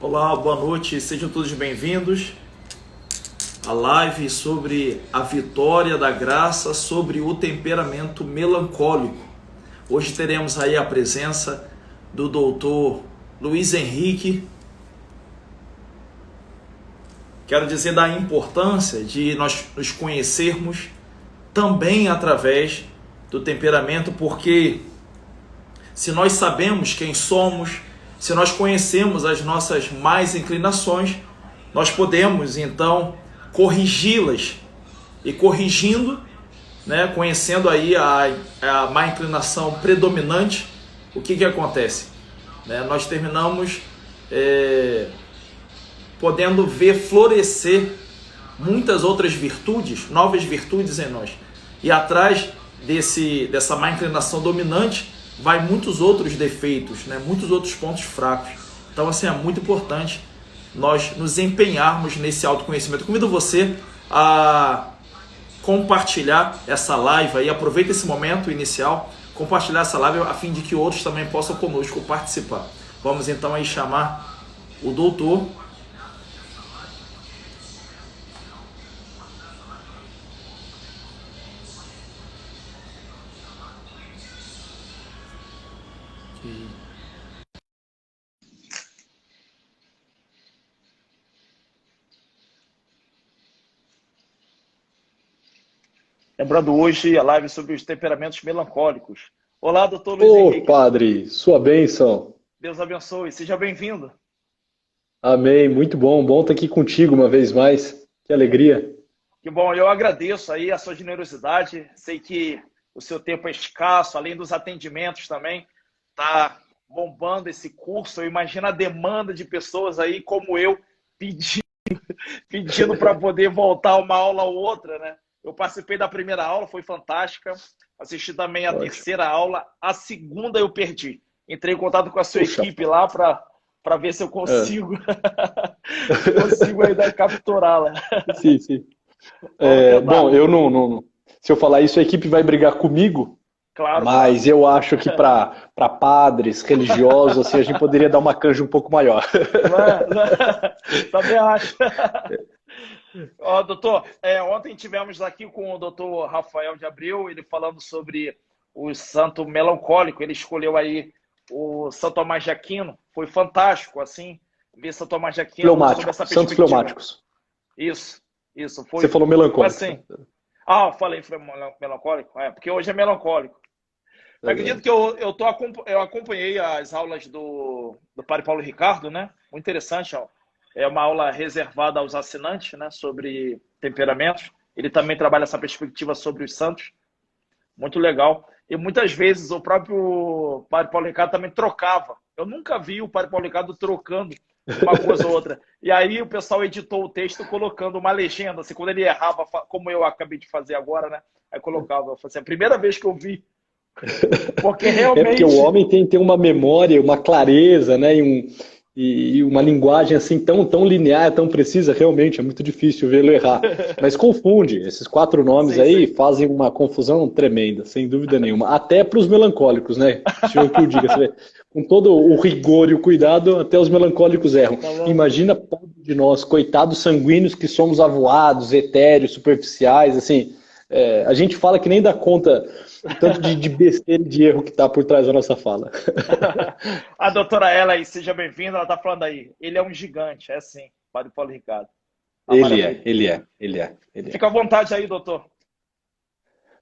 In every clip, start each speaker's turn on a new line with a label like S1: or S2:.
S1: Olá, boa noite, sejam todos bem-vindos à live sobre a vitória da graça sobre o temperamento melancólico. Hoje teremos aí a presença do doutor Luiz Henrique. Quero dizer da importância de nós nos conhecermos também através do temperamento, porque se nós sabemos quem somos, se nós conhecemos as nossas más inclinações, nós podemos então corrigi-las. E corrigindo, conhecendo aí a má inclinação predominante, o que acontece? Nós terminamos podendo ver florescer muitas outras virtudes, novas virtudes em nós. E atrás dessa má inclinação dominante, vai muitos outros defeitos, muitos outros pontos fracos. Então, assim, é muito importante nós nos empenharmos nesse autoconhecimento. Eu convido você a compartilhar essa live aí, aproveita esse momento inicial, compartilhar essa live a fim de que outros também possam conosco participar. Vamos então aí chamar o doutor. Lembrando hoje a live sobre os temperamentos melancólicos. Olá, doutor Luiz Henrique.
S2: Padre, sua bênção.
S1: Deus abençoe, seja bem-vindo.
S2: Amém, muito bom, bom estar aqui contigo uma vez mais. Que alegria.
S1: Que bom, eu agradeço aí a sua generosidade. Sei que o seu tempo é escasso, além dos atendimentos também. Tá bombando esse curso. Eu imagino a demanda de pessoas aí como eu pedindo para poder voltar uma aula ou outra, né? Eu participei da primeira aula, foi fantástica. Assisti também a terceira aula. A segunda eu perdi. Entrei em contato com a sua equipe lá para ver se eu consigo, consigo ainda capturá-la.
S2: Sim, sim. Bom, eu não. Se eu falar isso, a equipe vai brigar comigo.
S1: Claro.
S2: Mas eu acho que para padres, religiosos, assim, a gente poderia dar uma canja um pouco maior.
S1: Também acho. Doutor, ontem tivemos aqui com o doutor Rafael de Abreu, ele falando sobre o santo melancólico. Ele escolheu aí o Santo Tomás de Aquino. Foi fantástico, assim, ver Santo Tomás de Aquino sobre essa perspectiva.
S2: Santos fleumáticos.
S1: Isso. Foi,
S2: você falou melancólico.
S1: Assim. Eu falei melancólico? Porque hoje é melancólico. Eu acredito que eu acompanhei as aulas do Padre Paulo Ricardo, né? Muito interessante, ó. É uma aula reservada aos assinantes, né, sobre temperamentos. Ele também trabalha essa perspectiva sobre os santos. Muito legal. E muitas vezes o próprio Padre Paulo Ricardo também trocava. Eu nunca vi o Padre Paulo Ricardo trocando uma coisa ou outra. E aí o pessoal editou o texto colocando uma legenda. Assim, quando ele errava, como eu acabei de fazer agora, né? Aí colocava. Eu falei assim, a primeira vez que eu vi. Porque realmente...
S2: porque o homem tem uma memória, uma clareza, né? E uma linguagem assim tão linear, tão precisa, realmente é muito difícil vê-lo errar. Mas confunde, esses 4 nomes aí fazem uma confusão tremenda, sem dúvida nenhuma. Até para os melancólicos, né? Deixa eu que eu diga, você vê, com todo o rigor e o cuidado, até os melancólicos erram. Imagina pobre de nós, coitados sanguíneos que somos avoados, etéreos, superficiais, assim, a gente fala que nem dá conta tanto de besteira e de erro que está por trás da nossa fala.
S1: A doutora Ela aí, seja bem-vinda, ela está falando aí. Ele é um gigante, é sim, Padre Paulo Ricardo.
S2: Ele é.
S1: Fica à vontade aí, doutor.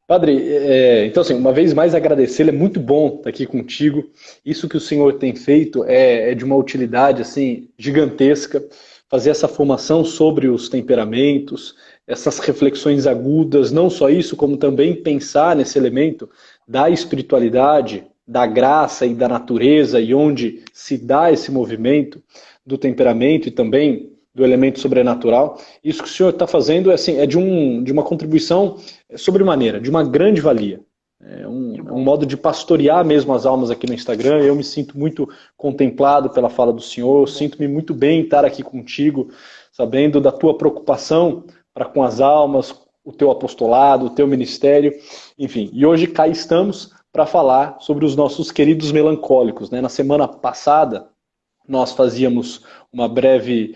S2: Padre, então assim, uma vez mais agradecer, é muito bom estar aqui contigo. Isso que o senhor tem feito é de uma utilidade assim gigantesca. Fazer essa formação sobre os temperamentos, essas reflexões agudas, não só isso, como também pensar nesse elemento da espiritualidade, da graça e da natureza, e onde se dá esse movimento do temperamento e também do elemento sobrenatural. Isso que o senhor está fazendo é de uma contribuição sobremaneira, de uma grande valia. É um modo de pastorear mesmo as almas aqui no Instagram. Eu me sinto muito contemplado pela fala do senhor, sinto-me muito bem em estar aqui contigo, sabendo da tua preocupação para com as almas, o teu apostolado, o teu ministério, enfim. E hoje cá estamos para falar sobre os nossos queridos melancólicos, né? Na semana passada, nós fazíamos uma breve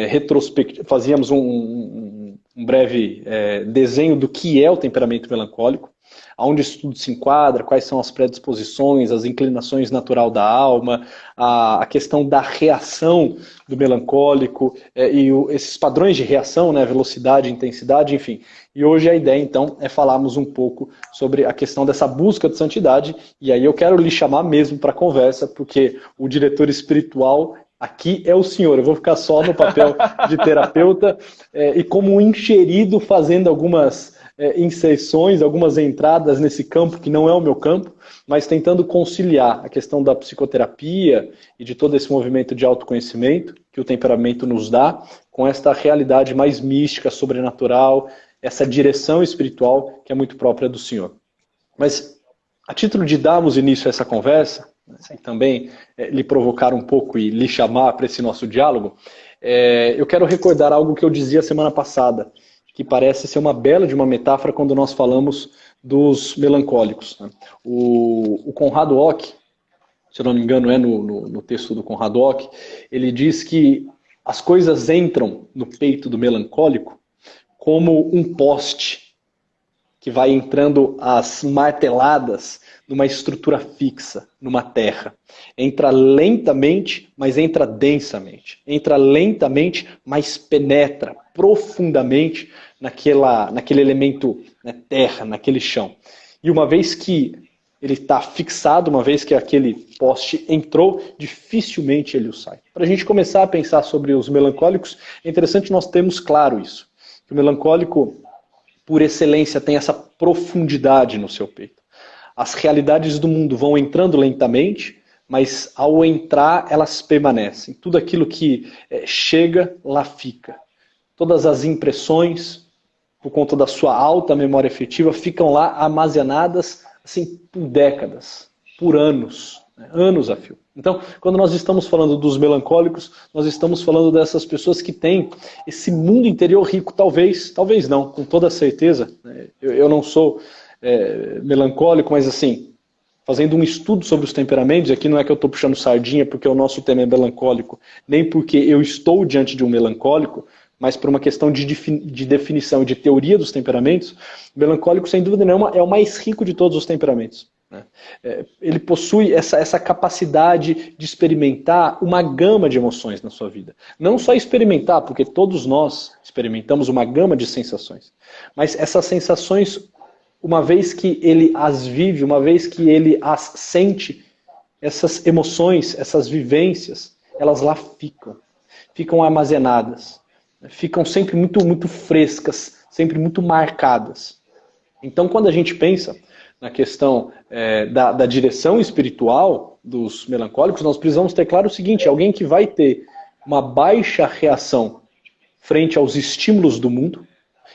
S2: retrospectiva, fazíamos um breve desenho do que é o temperamento melancólico, aonde isso tudo se enquadra, quais são as predisposições, as inclinações natural da alma, a questão da reação do melancólico esses padrões de reação, né, velocidade, intensidade, enfim. E hoje a ideia, então, é falarmos um pouco sobre a questão dessa busca de santidade, e aí eu quero lhe chamar mesmo para a conversa, porque o diretor espiritual aqui é o senhor. Eu vou ficar só no papel de terapeuta e como um enxerido fazendo algumas inserções, algumas entradas nesse campo que não é o meu campo, mas tentando conciliar a questão da psicoterapia e de todo esse movimento de autoconhecimento que o temperamento nos dá, com esta realidade mais mística, sobrenatural, essa direção espiritual que é muito própria do Senhor. Mas, a título de darmos início a essa conversa, e também lhe provocar um pouco e lhe chamar para esse nosso diálogo, eu quero recordar algo que eu dizia semana passada, que parece ser uma bela de uma metáfora quando nós falamos dos melancólicos. Né? O Conrado Ock, se eu não me engano é no texto do Conrado Ock, ele diz que as coisas entram no peito do melancólico como um poste que vai entrando as marteladas numa estrutura fixa, numa terra. Entra lentamente, mas entra densamente. Entra lentamente, mas penetra profundamente naquele elemento, né, terra, naquele chão. E uma vez que ele está fixado, uma vez que aquele poste entrou, dificilmente ele o sai. Para a gente começar a pensar sobre os melancólicos, é interessante nós termos claro isso. Que o melancólico, por excelência, tem essa profundidade no seu peito. As realidades do mundo vão entrando lentamente, mas ao entrar elas permanecem. Tudo aquilo que chega, lá fica. Todas as impressões, por conta da sua alta memória efetiva, ficam lá armazenadas assim, por décadas, por anos, né? Anos a fio. Então, quando nós estamos falando dos melancólicos, nós estamos falando dessas pessoas que têm esse mundo interior rico, talvez não, com toda certeza. Né? Eu não sou melancólico, mas assim, fazendo um estudo sobre os temperamentos, aqui não é que eu estou puxando sardinha porque o nosso tema é melancólico, nem porque eu estou diante de um melancólico, mas por uma questão de definição, de teoria dos temperamentos, o melancólico, sem dúvida nenhuma, é o mais rico de todos os temperamentos. Né? Ele possui essa capacidade de experimentar uma gama de emoções na sua vida. Não só experimentar, porque todos nós experimentamos uma gama de sensações, mas essas sensações, uma vez que ele as vive, uma vez que ele as sente, essas emoções, essas vivências, elas lá ficam armazenadas. Ficam sempre muito frescas, sempre muito marcadas. Então, quando a gente pensa na questão da direção espiritual dos melancólicos, nós precisamos ter claro o seguinte: alguém que vai ter uma baixa reação frente aos estímulos do mundo,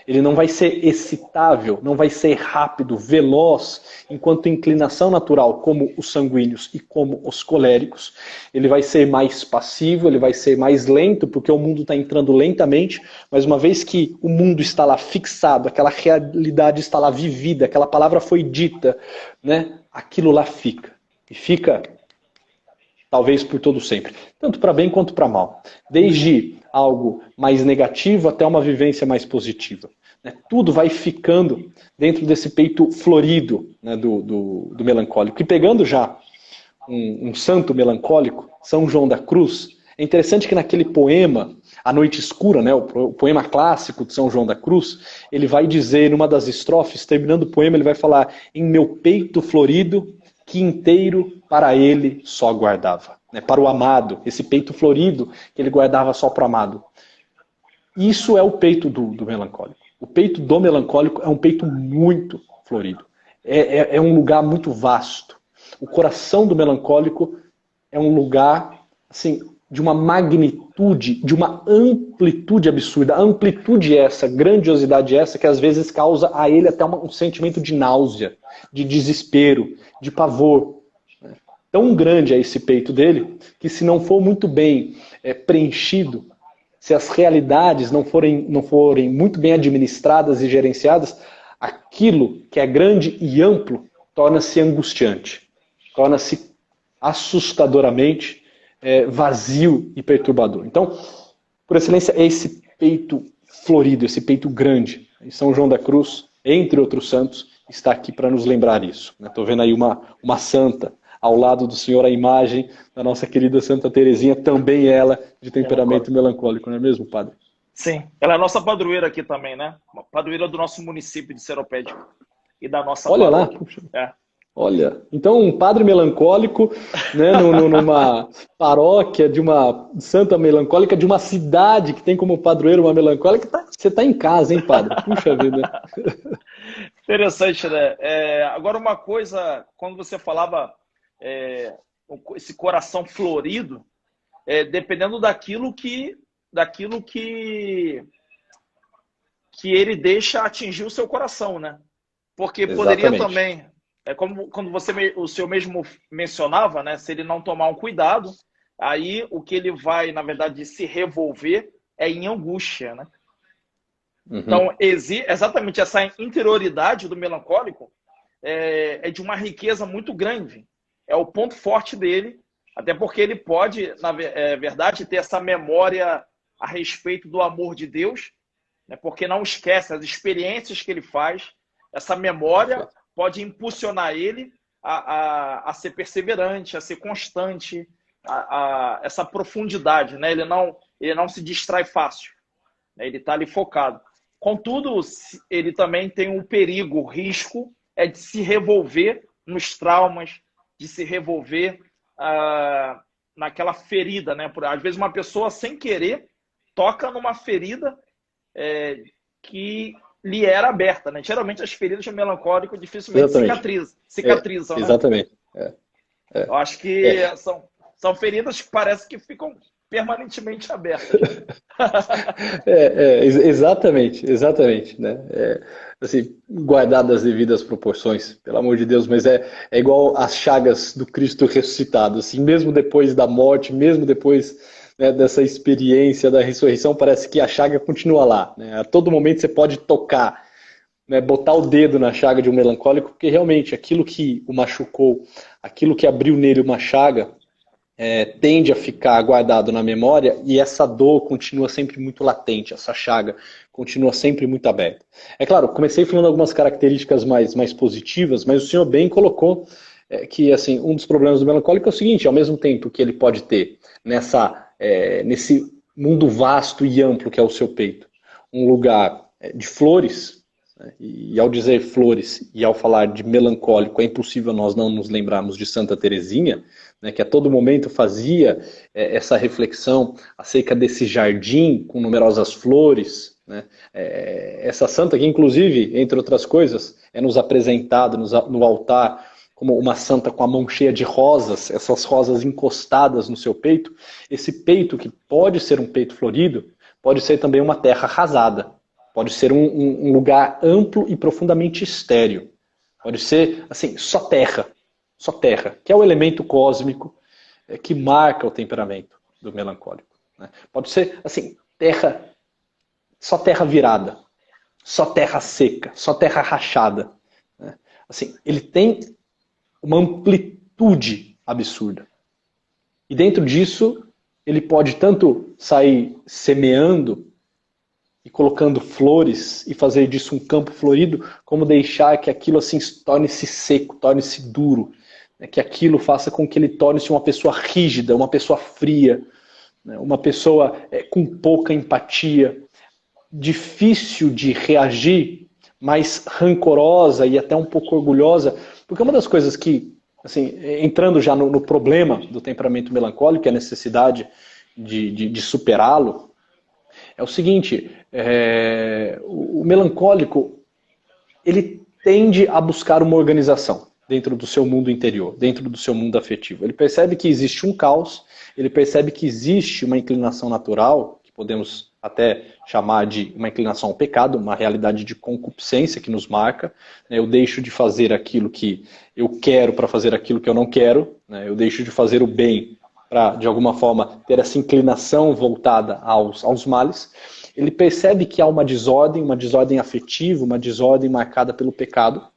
S2: ele não vai ser excitável, não vai ser rápido, veloz, enquanto inclinação natural, como os sanguíneos e como os coléricos. Ele vai ser mais passivo, ele vai ser mais lento, porque o mundo está entrando lentamente, mas uma vez que o mundo está lá fixado, aquela realidade está lá vivida, aquela palavra foi dita, né, aquilo lá fica. E fica, talvez, por todo sempre. Tanto para bem quanto para mal. Desde algo mais negativo até uma vivência mais positiva. Tudo vai ficando dentro desse peito florido, né, do melancólico. E pegando já um santo melancólico, São João da Cruz, é interessante que naquele poema, A Noite Escura, né, o poema clássico de São João da Cruz, ele vai dizer, numa das estrofes, terminando o poema, ele vai falar: em meu peito florido, que inteiro para ele só guardava. Né, para o amado, esse peito florido que ele guardava só para o amado. Isso é o peito do melancólico. O peito do melancólico é um peito muito florido. É um lugar muito vasto. O coração do melancólico é um lugar assim, de uma magnitude, de uma amplitude absurda. A amplitude é essa, grandiosidade é essa, que às vezes causa a ele até um sentimento de náusea, de desespero, de pavor. Tão grande é esse peito dele, que se não for muito bem preenchido, se as realidades não forem muito bem administradas e gerenciadas, aquilo que é grande e amplo torna-se angustiante, torna-se assustadoramente vazio e perturbador. Então, por excelência, é esse peito florido, esse peito grande. E São João da Cruz, entre outros santos, está aqui para nos lembrar isso. Estou vendo aí uma santa, ao lado do Senhor, a imagem da nossa querida Santa Teresinha, também ela de temperamento melancólico, não é mesmo, padre?
S1: Sim, ela é a nossa padroeira aqui também, né? Padroeira do nosso município de Seropédica e da nossa
S2: Olha
S1: paróquia.
S2: Lá, puxa. Olha, então um padre melancólico, né, numa paróquia de uma santa melancólica, de uma cidade que tem como padroeiro uma melancólica, você está em casa, hein, padre? Puxa vida.
S1: Interessante, né? Agora uma coisa, quando você falava esse coração florido, dependendo daquilo que ele deixa atingir o seu coração, né? Porque poderia também, como quando o senhor mesmo mencionava, né? Se ele não tomar um cuidado, aí o que ele vai, na verdade, se revolver é em angústia, né? Uhum. Então, exatamente essa interioridade do melancólico é de uma riqueza muito grande. É o ponto forte dele, até porque ele pode, na verdade, ter essa memória a respeito do amor de Deus, né? Porque não esquece as experiências que ele faz. Essa memória pode impulsionar ele a ser perseverante, a ser constante, essa profundidade, né? Ele não se distrai fácil, né? Ele está ali focado. Contudo, ele também tem um perigo, o risco de se revolver nos traumas, de se revolver naquela ferida, né? Às vezes uma pessoa, sem querer, toca numa ferida que lhe era aberta, né? Geralmente as feridas de melancólico dificilmente cicatrizam, né?
S2: Exatamente.
S1: Eu acho que são feridas que parece que ficam permanentemente abertas.
S2: Exatamente, né? Assim, guardadas as devidas proporções, pelo amor de Deus, mas é igual as chagas do Cristo ressuscitado, assim, mesmo depois da morte, mesmo depois, né, dessa experiência da ressurreição, parece que a chaga continua lá, né? A todo momento você pode tocar, né, botar o dedo na chaga de um melancólico, porque realmente aquilo que o machucou, aquilo que abriu nele uma chaga, tende a ficar guardado na memória e essa dor continua sempre muito latente, essa chaga continua sempre muito aberta. É claro, comecei falando algumas características mais positivas, mas o senhor bem colocou que assim, um dos problemas do melancólico é o seguinte: ao mesmo tempo que ele pode ter nesse mundo vasto e amplo que é o seu peito, um lugar de flores, né, e ao dizer flores e ao falar de melancólico, é impossível nós não nos lembrarmos de Santa Teresinha, né, que a todo momento fazia essa reflexão acerca desse jardim com numerosas flores, né, essa santa que inclusive, entre outras coisas, é nos apresentada no altar como uma santa com a mão cheia de rosas, essas rosas encostadas no seu peito. Esse peito, que pode ser um peito florido, pode ser também uma terra arrasada, pode ser um lugar amplo e profundamente estéril, pode ser assim, só terra, que é o elemento cósmico que marca o temperamento do melancólico, né? Pode ser assim, só terra virada, só terra seca, só terra rachada, né? Assim, ele tem uma amplitude absurda. E dentro disso, ele pode tanto sair semeando e colocando flores e fazer disso um campo florido, como deixar que aquilo assim torne-se seco, torne-se duro, né? Que aquilo faça com que ele torne-se uma pessoa rígida, uma pessoa fria, né? Uma pessoa com pouca empatia, difícil de reagir, mas rancorosa e até um pouco orgulhosa. Porque uma das coisas que, assim, entrando já no problema do temperamento melancólico, que é a necessidade de superá-lo, é o seguinte: o melancólico, ele tende a buscar uma organização dentro do seu mundo interior, dentro do seu mundo afetivo. Ele percebe que existe um caos, ele percebe que existe uma inclinação natural, que podemos até chamar de uma inclinação ao pecado, uma realidade de concupiscência que nos marca, né? Eu deixo de fazer aquilo que eu quero para fazer aquilo que eu não quero, né? Eu deixo de fazer o bem para, de alguma forma, ter essa inclinação voltada aos males. Ele percebe que há uma desordem afetiva, uma desordem marcada pelo pecado.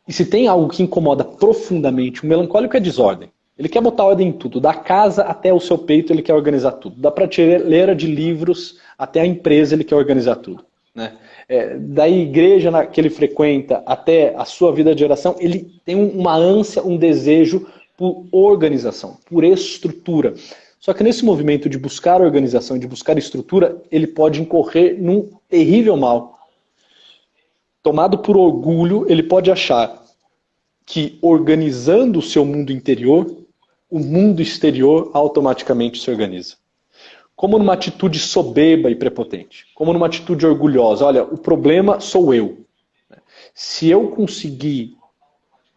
S2: E se tem algo que incomoda profundamente o melancólico, é desordem. Ele quer botar ordem em tudo, da casa até o seu peito ele quer organizar tudo. Da prateleira de livros até a empresa ele quer organizar tudo. Né? Da igreja que ele frequenta até a sua vida de oração, ele tem uma ânsia, um desejo por organização, por estrutura. Só que nesse movimento de buscar organização, de buscar estrutura, ele pode incorrer num terrível mal. Tomado por orgulho, ele pode achar que organizando o seu mundo interior, o mundo exterior automaticamente se organiza. Como numa atitude soberba e prepotente. Como numa atitude orgulhosa. Olha, o problema sou eu. Se eu conseguir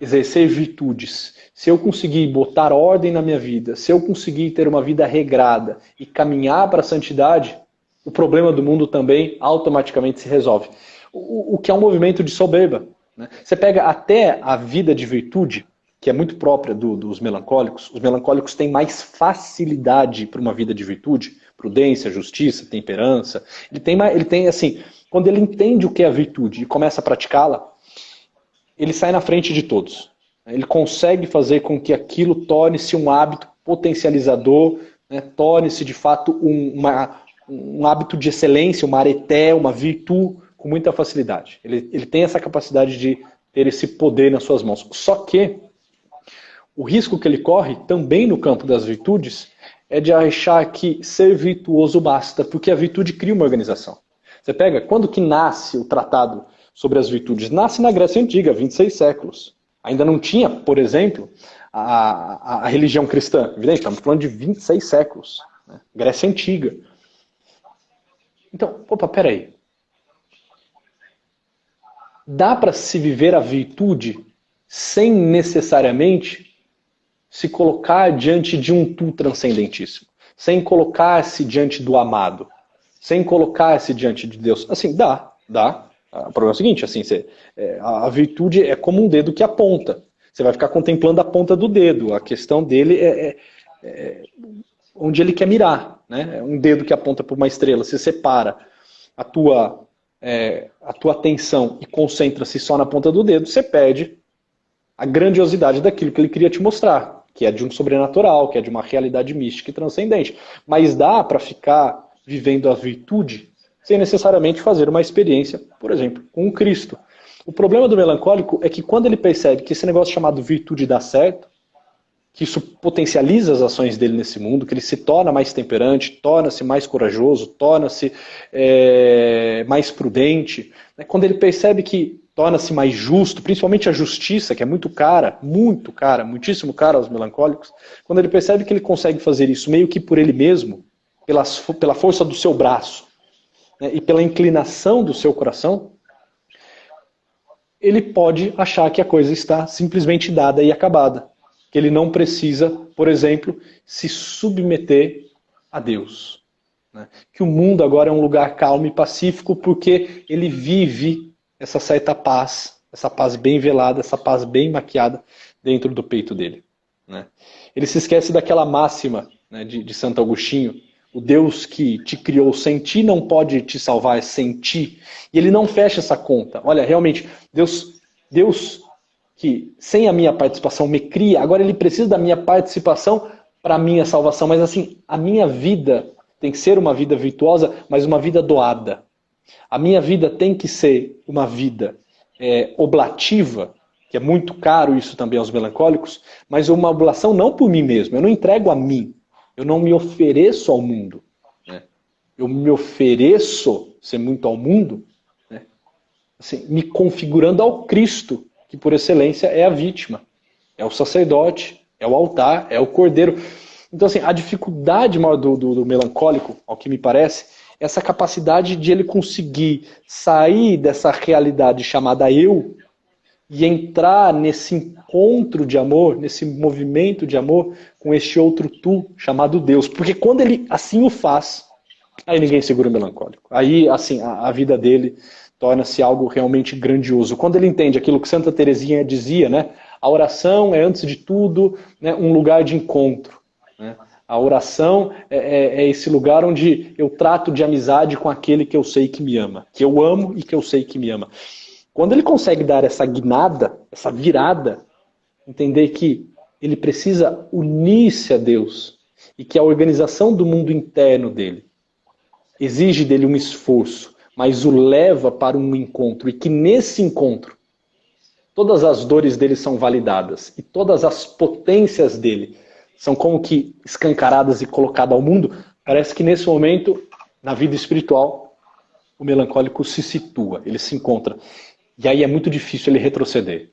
S2: exercer virtudes, se eu conseguir botar ordem na minha vida, se eu conseguir ter uma vida regrada e caminhar para a santidade, o problema do mundo também automaticamente se resolve. O que é um movimento de soberba. Né? Você pega até a vida de virtude, que é muito própria dos melancólicos. Os melancólicos têm mais facilidade para uma vida de virtude, prudência, justiça, temperança. Ele tem assim, quando ele entende o que é a virtude e começa a praticá-la, ele sai na frente de todos. Ele consegue fazer com que aquilo torne-se um hábito potencializador, né? Torne-se de fato um hábito de excelência, uma areté, uma virtude com muita facilidade. Ele tem essa capacidade de ter esse poder nas suas mãos. Só que o risco que ele corre, também no campo das virtudes, é de achar que ser virtuoso basta, porque a virtude cria uma organização. Você pega, quando que nasce o tratado sobre as virtudes? Nasce na Grécia Antiga, 26 séculos. Ainda não tinha, por exemplo, a religião cristã. Evidente, estamos falando de 26 séculos. Né? Grécia Antiga. Então, opa, peraí. Dá para se viver a virtude sem necessariamente se colocar diante de um tu transcendentíssimo, sem colocar-se diante do amado, sem colocar-se diante de Deus. Assim, dá. O problema é o seguinte, assim, a virtude é como um dedo que aponta. Você vai ficar contemplando a ponta do dedo. A questão dele é onde ele quer mirar. Né? É um dedo que aponta para uma estrela. Se separa a tua atenção e concentra-se só na ponta do dedo, você perde a grandiosidade daquilo que ele queria te mostrar, que é de um sobrenatural, que é de uma realidade mística e transcendente. Mas dá para ficar vivendo a virtude sem necessariamente fazer uma experiência, por exemplo, com o Cristo. O problema do melancólico é que quando ele percebe que esse negócio chamado virtude dá certo, que isso potencializa as ações dele nesse mundo, que ele se torna mais temperante, torna-se mais corajoso, torna-se mais prudente, né? Quando ele percebe que torna-se mais justo, principalmente a justiça, que é muito cara, muitíssimo cara aos melancólicos, quando ele percebe que ele consegue fazer isso meio que por ele mesmo, pela força do seu braço, né, e pela inclinação do seu coração, ele pode achar que a coisa está simplesmente dada e acabada. Que ele não precisa, por exemplo, se submeter a Deus. Né? Que o mundo agora é um lugar calmo e pacífico porque ele vive essa certa paz, essa paz bem velada, essa paz bem maquiada dentro do peito dele. Né? Ele se esquece daquela máxima, né, de Santo Agostinho: o Deus que te criou sem ti não pode te salvar sem ti. E ele não fecha essa conta. Olha, realmente, Deus que sem a minha participação me cria, agora ele precisa da minha participação para a minha salvação. Mas assim, a minha vida tem que ser uma vida virtuosa, mas uma vida doada. A minha vida tem que ser uma vida oblativa, que é muito caro isso também aos melancólicos, mas uma oblação não por mim mesmo. Eu não entrego a mim. Eu não me ofereço ao mundo. Né? Eu me ofereço, ser muito ao mundo, né? Assim, me configurando ao Cristo, que por excelência é a vítima, é o sacerdote, é o altar, é o cordeiro. Então assim, a dificuldade maior do melancólico, ao que me parece, é essa capacidade de ele conseguir sair dessa realidade chamada eu e entrar nesse encontro de amor, nesse movimento de amor com este outro tu chamado Deus. Porque quando ele assim o faz, aí ninguém segura o melancólico. Aí assim, a vida dele torna-se algo realmente grandioso. Quando ele entende aquilo que Santa Teresinha dizia, né? A oração é, antes de tudo, né, um lugar de encontro. Né? A oração é esse lugar onde eu trato de amizade com aquele que eu sei que me ama. Que eu amo e que eu sei que me ama. Quando ele consegue dar essa guinada, essa virada, entender que ele precisa unir-se a Deus e que a organização do mundo interno dele exige dele um esforço, mas o leva para um encontro, e que nesse encontro todas as dores dele são validadas e todas as potências dele são como que escancaradas e colocadas ao mundo. Parece que nesse momento, na vida espiritual, o melancólico se situa, ele se encontra. E aí é muito difícil ele retroceder.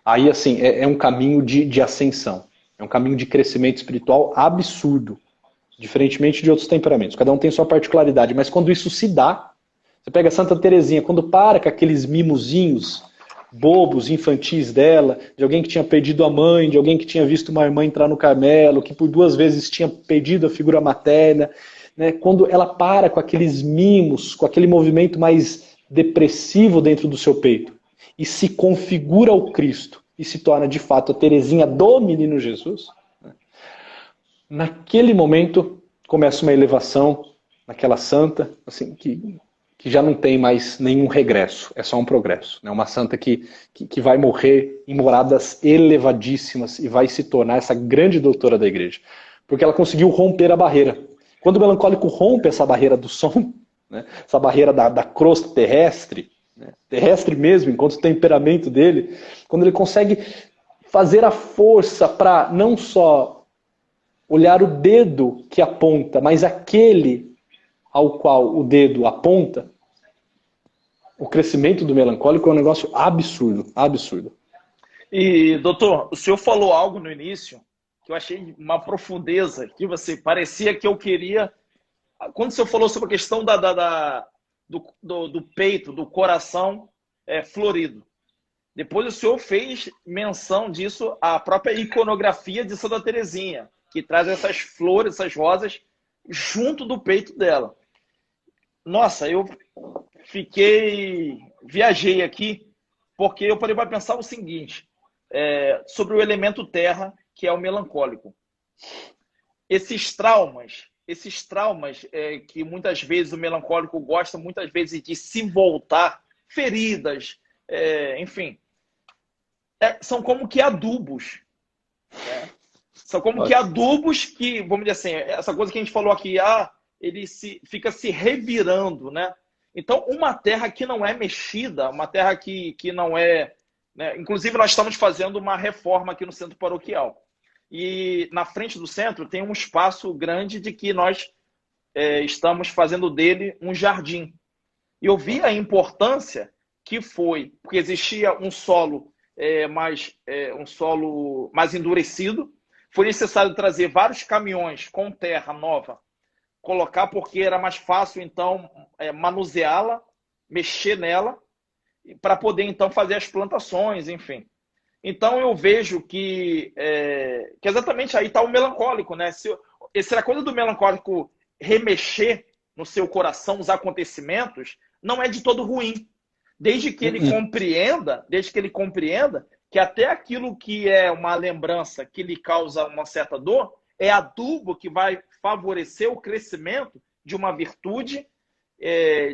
S2: Aí, assim, é um caminho de ascensão. É um caminho de crescimento espiritual absurdo. Diferentemente de outros temperamentos. Cada um tem sua particularidade. Mas quando isso se dá, você pega Santa Teresinha, quando para com aqueles mimozinhos bobos, infantis dela, de alguém que tinha perdido a mãe, de alguém que tinha visto uma irmã entrar no Carmelo, que por 2 vezes tinha perdido a figura materna, né? Quando ela para com aqueles mimos, com aquele movimento mais depressivo dentro do seu peito, e se configura ao Cristo, e se torna de fato a Teresinha do Menino Jesus, né? Naquele momento começa uma elevação naquela santa, assim, que já não tem mais nenhum regresso, é só um progresso. Né? Uma santa que vai morrer em moradas elevadíssimas e vai se tornar essa grande doutora da igreja. Porque ela conseguiu romper a barreira. Quando o melancólico rompe essa barreira do som, né? Essa barreira da crosta terrestre, né? Terrestre mesmo, enquanto o temperamento dele, quando ele consegue fazer a força para não só olhar o dedo que aponta, mas aquele ao qual o dedo aponta, o crescimento do melancólico é um negócio absurdo, absurdo.
S1: E, doutor, o senhor falou algo no início que eu achei uma profundeza, que você parecia que eu queria... Quando o senhor falou sobre a questão do peito, do coração florido. Depois o senhor fez menção disso, a própria iconografia de Santa Teresinha, que traz essas flores, essas rosas, junto do peito dela. Nossa, eu viajei aqui, porque eu parei para pensar o seguinte, sobre o elemento terra, que é o melancólico. Esses traumas que muitas vezes o melancólico gosta, muitas vezes, de se voltar, feridas, enfim, são como que adubos. Né? São como que adubos que, vamos dizer assim, essa coisa que a gente falou aqui, ele fica se revirando, né? Então, uma terra que não é mexida, uma terra que não é... Né? Inclusive, nós estamos fazendo uma reforma aqui no centro paroquial. E na frente do centro tem um espaço grande de que nós estamos fazendo dele um jardim. E eu vi a importância que foi, porque existia um solo mais endurecido, foi necessário trazer vários caminhões com terra nova, colocar porque era mais fácil, então, manuseá-la, mexer nela, para poder, então, fazer as plantações, enfim. Então, eu vejo que exatamente aí está o melancólico, né? Se a coisa do melancólico remexer no seu coração os acontecimentos, não é de todo ruim. Desde que ele compreenda que até aquilo que é uma lembrança que lhe causa uma certa dor, é adubo que vai favorecer o crescimento de uma virtude,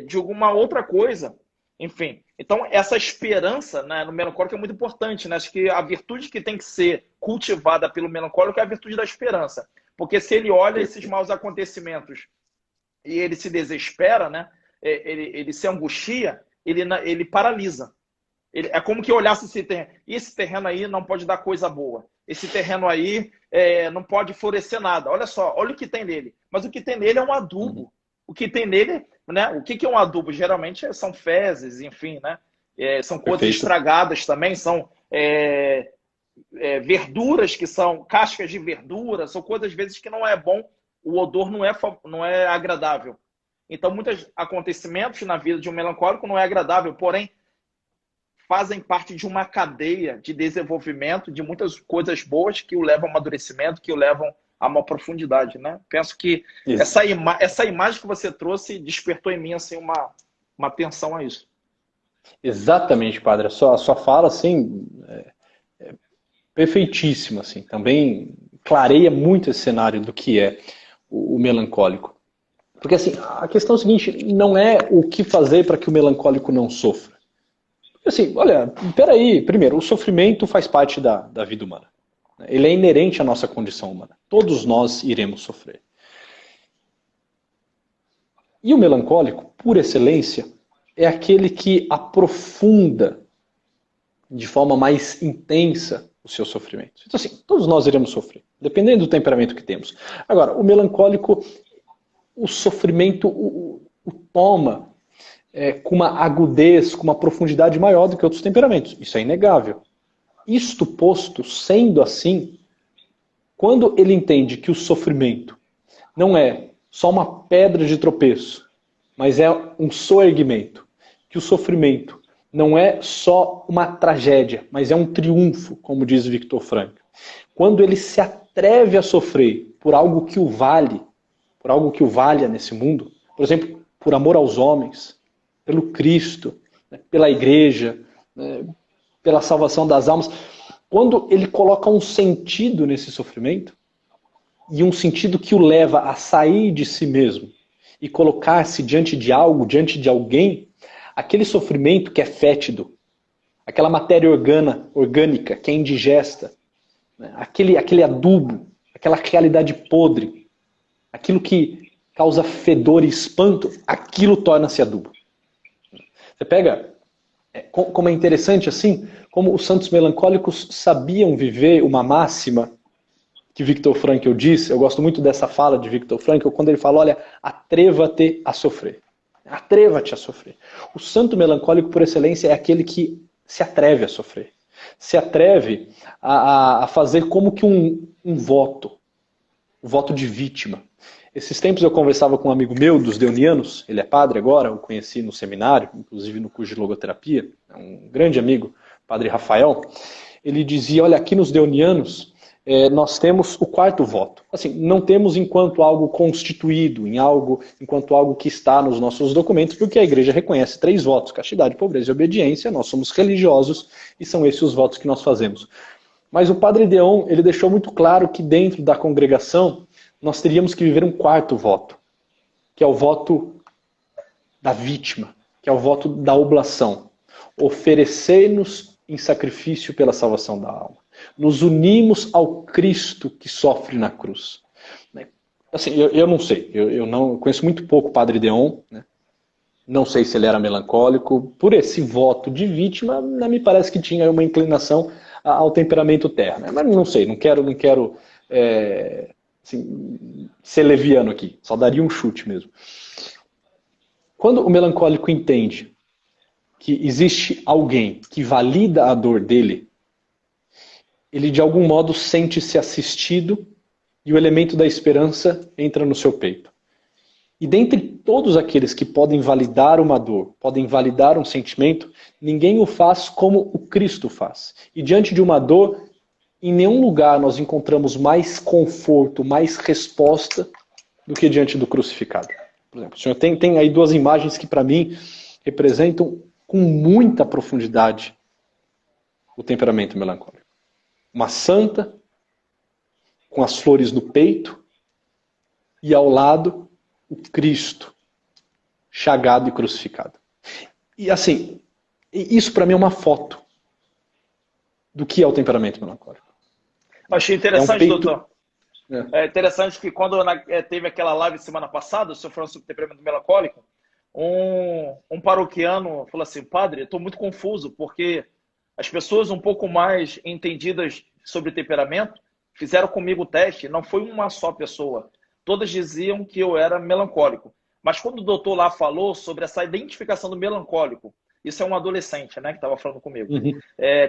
S1: de alguma outra coisa. Enfim, então essa esperança, né, no melancólico é muito importante. Né? Acho que a virtude que tem que ser cultivada pelo melancólico é a virtude da esperança. Porque se ele olha esses maus acontecimentos e ele se desespera, né, ele se angustia, ele paralisa. É como que olhasse esse terreno. Esse terreno aí não pode dar coisa boa. Esse terreno aí não pode florescer nada. Olha só, olha o que tem nele. Mas o que tem nele é um adubo. O que tem nele, né? O que é um adubo? Geralmente são fezes, enfim, né? São coisas estragadas também, são verduras que são cascas de verdura, são coisas às vezes que não é bom, o odor não é agradável. Então, muitos acontecimentos na vida de um melancólico não é agradável, porém, fazem parte de uma cadeia de desenvolvimento de muitas coisas boas que o levam ao amadurecimento, que o levam a uma profundidade, né? Penso que essa imagem que você trouxe despertou em mim assim, uma atenção a isso.
S2: Exatamente, padre. A sua fala, assim, perfeitíssima, assim. Também clareia muito esse cenário do que é o melancólico. Porque, assim, a questão é a seguinte, não é o que fazer para que o melancólico não sofra. Porque, assim, olha, peraí, primeiro, o sofrimento faz parte da vida humana. Ele é inerente à nossa condição humana. Todos nós iremos sofrer. E o melancólico, por excelência, é aquele que aprofunda de forma mais intensa o seu sofrimento. Então, assim, todos nós iremos sofrer, dependendo do temperamento que temos. Agora, o melancólico, o sofrimento o toma com uma agudez, com uma profundidade maior do que outros temperamentos. Isso é inegável. Isto posto, sendo assim, quando ele entende que o sofrimento não é só uma pedra de tropeço, mas é um soerguimento, que o sofrimento não é só uma tragédia, mas é um triunfo, como diz Viktor Frankl. Quando ele se atreve a sofrer por algo que o vale, por algo que o valha nesse mundo, por exemplo, por amor aos homens, pelo Cristo, pela igreja, pela salvação das almas, quando ele coloca um sentido nesse sofrimento, e um sentido que o leva a sair de si mesmo e colocar-se diante de algo, diante de alguém, aquele sofrimento que é fétido, aquela matéria orgânica que é indigesta, aquele adubo, aquela realidade podre, aquilo que causa fedor e espanto, aquilo torna-se adubo. Você pega, como é interessante assim, como os santos melancólicos sabiam viver uma máxima que Viktor Frankl disse. Eu gosto muito dessa fala de Viktor Frankl, quando ele fala, olha, atreva-te a sofrer. Atreva-te a sofrer. O santo melancólico, por excelência, é aquele que se atreve a sofrer. Se atreve a fazer como que um voto. Um voto de vítima. Esses tempos eu conversava com um amigo meu, dos deonianos, ele é padre agora, eu conheci no seminário, inclusive no curso de logoterapia, é um grande amigo, padre Rafael. Ele dizia, olha, aqui nos deonianos, nós temos o quarto voto. Assim, não temos enquanto algo constituído, enquanto algo que está nos nossos documentos, porque a igreja reconhece 3 votos, castidade, pobreza e obediência, nós somos religiosos e são esses os votos que nós fazemos. Mas o padre Deon, ele deixou muito claro que dentro da congregação nós teríamos que viver um quarto voto, que é o voto da vítima, que é o voto da oblação. Oferecer-nos em sacrifício pela salvação da alma. Nos unimos ao Cristo que sofre na cruz. Assim, eu não sei, eu não conheço muito pouco o padre Deon, né? Não sei se ele era melancólico. Por esse voto de vítima, me parece que tinha uma inclinação ao temperamento terra. Né? Mas não sei, não quero assim, ser leviano aqui, só daria um chute mesmo. Quando o melancólico entende que existe alguém que valida a dor dele, ele de algum modo sente-se assistido e o elemento da esperança entra no seu peito. E dentre todos aqueles que podem validar uma dor, podem validar um sentimento, ninguém o faz como o Cristo faz. E diante de uma dor, em nenhum lugar nós encontramos mais conforto, mais resposta do que diante do crucificado. Por exemplo, o senhor tem aí 2 imagens que para mim representam com muita profundidade o temperamento melancólico. Uma santa com as flores no peito e ao lado o Cristo chagado e crucificado. E assim, isso para mim é uma foto do que é o temperamento melancólico.
S1: Eu achei interessante, doutor. É interessante que quando teve aquela live semana passada, o senhor falou sobre o temperamento melancólico, um paroquiano falou assim, padre, eu estou muito confuso, porque as pessoas um pouco mais entendidas sobre temperamento fizeram comigo o teste, não foi uma só pessoa. Todas diziam que eu era melancólico. Mas quando o doutor lá falou sobre essa identificação do melancólico, isso é um adolescente, né, que estava falando comigo.
S2: Uhum.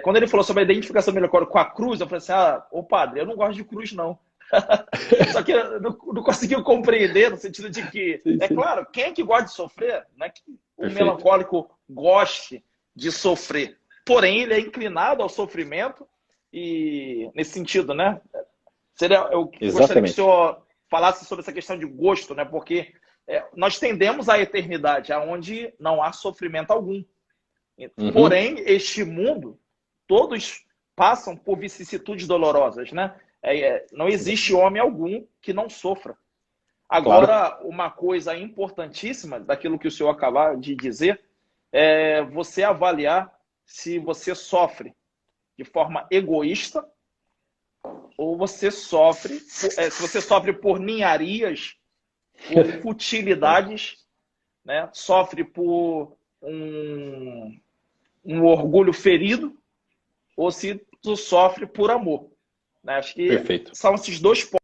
S1: Quando ele falou sobre a identificação do melancólico com a cruz, eu falei assim, ô padre, eu não gosto de cruz, não. Só que eu não conseguiu compreender no sentido de que,
S2: sim.
S1: Claro, quem é que gosta de sofrer? Não é que o
S2: Perfeito.
S1: melancólico goste de sofrer. Porém, ele é inclinado ao sofrimento e nesse sentido, né? Eu gostaria que o senhor falasse sobre essa questão de gosto, né? Porque nós tendemos à eternidade, onde não há sofrimento algum.
S2: Uhum.
S1: Porém, este mundo, todos passam por vicissitudes dolorosas, né? Não existe homem algum que não sofra. Agora, claro, uma coisa importantíssima daquilo que o senhor acabou de dizer é você avaliar se você sofre de forma egoísta ou você sofre, se você sofre por ninharias, por futilidades, né? Sofre por um orgulho ferido, ou se tu sofre por amor. Né? Acho que
S2: Perfeito.
S1: são esses dois pontos.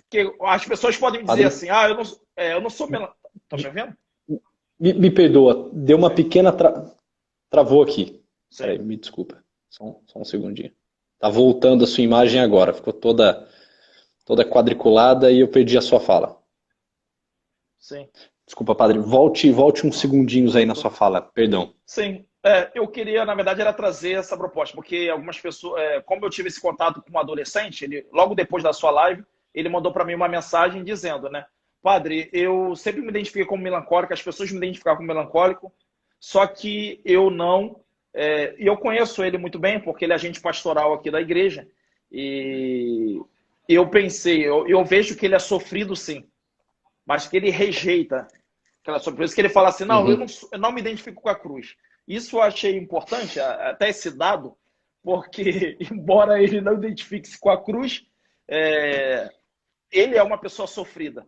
S1: Que as pessoas podem dizer
S2: Padre,
S1: assim, eu não sou melancólico. Tá me vendo?
S2: me perdoa, deu uma pequena travou aqui.
S1: Sim.
S2: Peraí, me desculpa. Só um segundinho. Tá voltando a sua imagem agora. Ficou toda quadriculada e eu perdi a sua fala.
S1: Sim.
S2: Desculpa, padre. Volte uns segundinhos aí na sua fala. Perdão.
S1: Sim. Eu queria, na verdade, era trazer essa proposta, porque algumas pessoas, como eu tive esse contato com um adolescente, ele, logo depois da sua live, ele mandou para mim uma mensagem dizendo, né? Padre, eu sempre me identifiquei como melancólico, as pessoas me identificavam como melancólico, só que eu não... E eu conheço ele muito bem, porque ele é agente pastoral aqui da igreja, e eu pensei, eu vejo que ele é sofrido sim, mas que ele rejeita aquela sofrência. Por isso que ele fala assim, não, eu não me identifico com a cruz. Isso eu achei importante, até esse dado, porque embora ele não identifique-se com a cruz, ele é uma pessoa sofrida.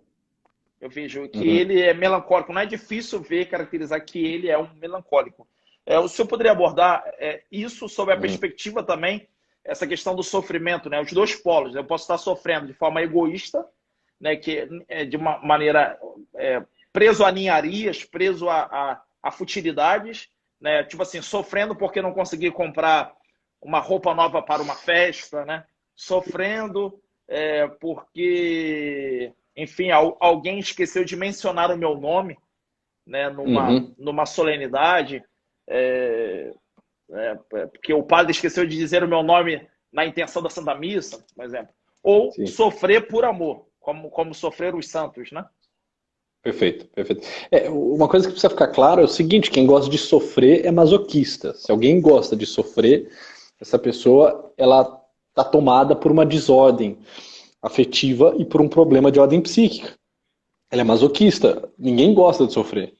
S1: Eu vejo que ele é melancólico. Não é difícil caracterizar que ele é um melancólico. O senhor poderia abordar isso sob a perspectiva também, essa questão do sofrimento, né? Os dois polos. Eu posso estar sofrendo de forma egoísta, né? Que é de uma maneira preso a ninharias, preso a futilidades, né? Tipo assim, sofrendo porque não consegui comprar uma roupa nova para uma festa, né? Sofrendo porque, enfim, alguém esqueceu de mencionar o meu nome, né? Numa solenidade, porque o padre esqueceu de dizer o meu nome na intenção da Santa Missa, por exemplo. Ou
S2: Sim.
S1: sofrer por amor, como sofreram os santos, né?
S2: Perfeito, perfeito. Uma coisa que precisa ficar claro é o seguinte, quem gosta de sofrer é masoquista. Se alguém gosta de sofrer, essa pessoa ela está tomada por uma desordem afetiva e por um problema de ordem psíquica. Ela é masoquista. Ninguém gosta de sofrer.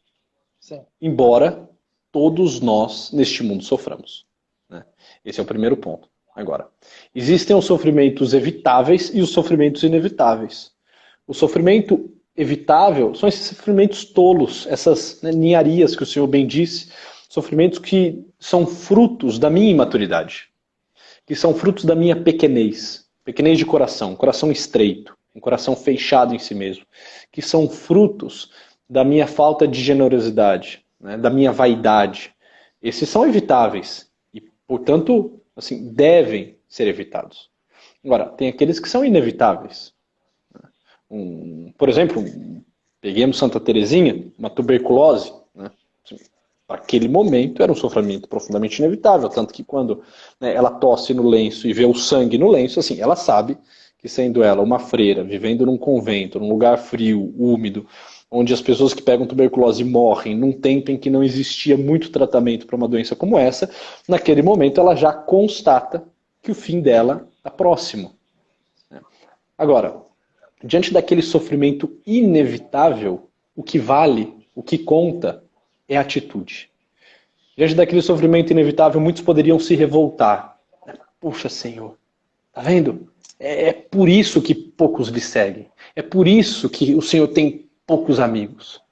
S1: Sim.
S2: Embora todos nós neste mundo soframos. Né? Esse é o primeiro ponto. Agora, existem os sofrimentos evitáveis e os sofrimentos inevitáveis. O sofrimento evitável são esses sofrimentos tolos, essas ninharias que o senhor bem disse, sofrimentos que são frutos da minha imaturidade, que são frutos da minha pequenez de coração, coração estreito, um coração fechado em si mesmo, que são frutos da minha falta de generosidade, né, da minha vaidade. Esses são evitáveis e, portanto, assim, devem ser evitados. Agora, tem aqueles que são inevitáveis. Por exemplo, peguemos Santa Teresinha, uma tuberculose, né? Naquele momento era um sofrimento profundamente inevitável, tanto que quando ela tosse no lenço e vê o sangue no lenço, assim, ela sabe que sendo ela uma freira, vivendo num convento, num lugar frio, úmido, onde as pessoas que pegam tuberculose morrem num tempo em que não existia muito tratamento para uma doença como essa, naquele momento ela já constata que o fim dela está próximo. Agora, diante daquele sofrimento inevitável, o que vale, o que conta, é a atitude. Diante daquele sofrimento inevitável, muitos poderiam se revoltar. Puxa, Senhor, tá vendo? É por isso que poucos lhe seguem. É por isso que o Senhor tem poucos amigos.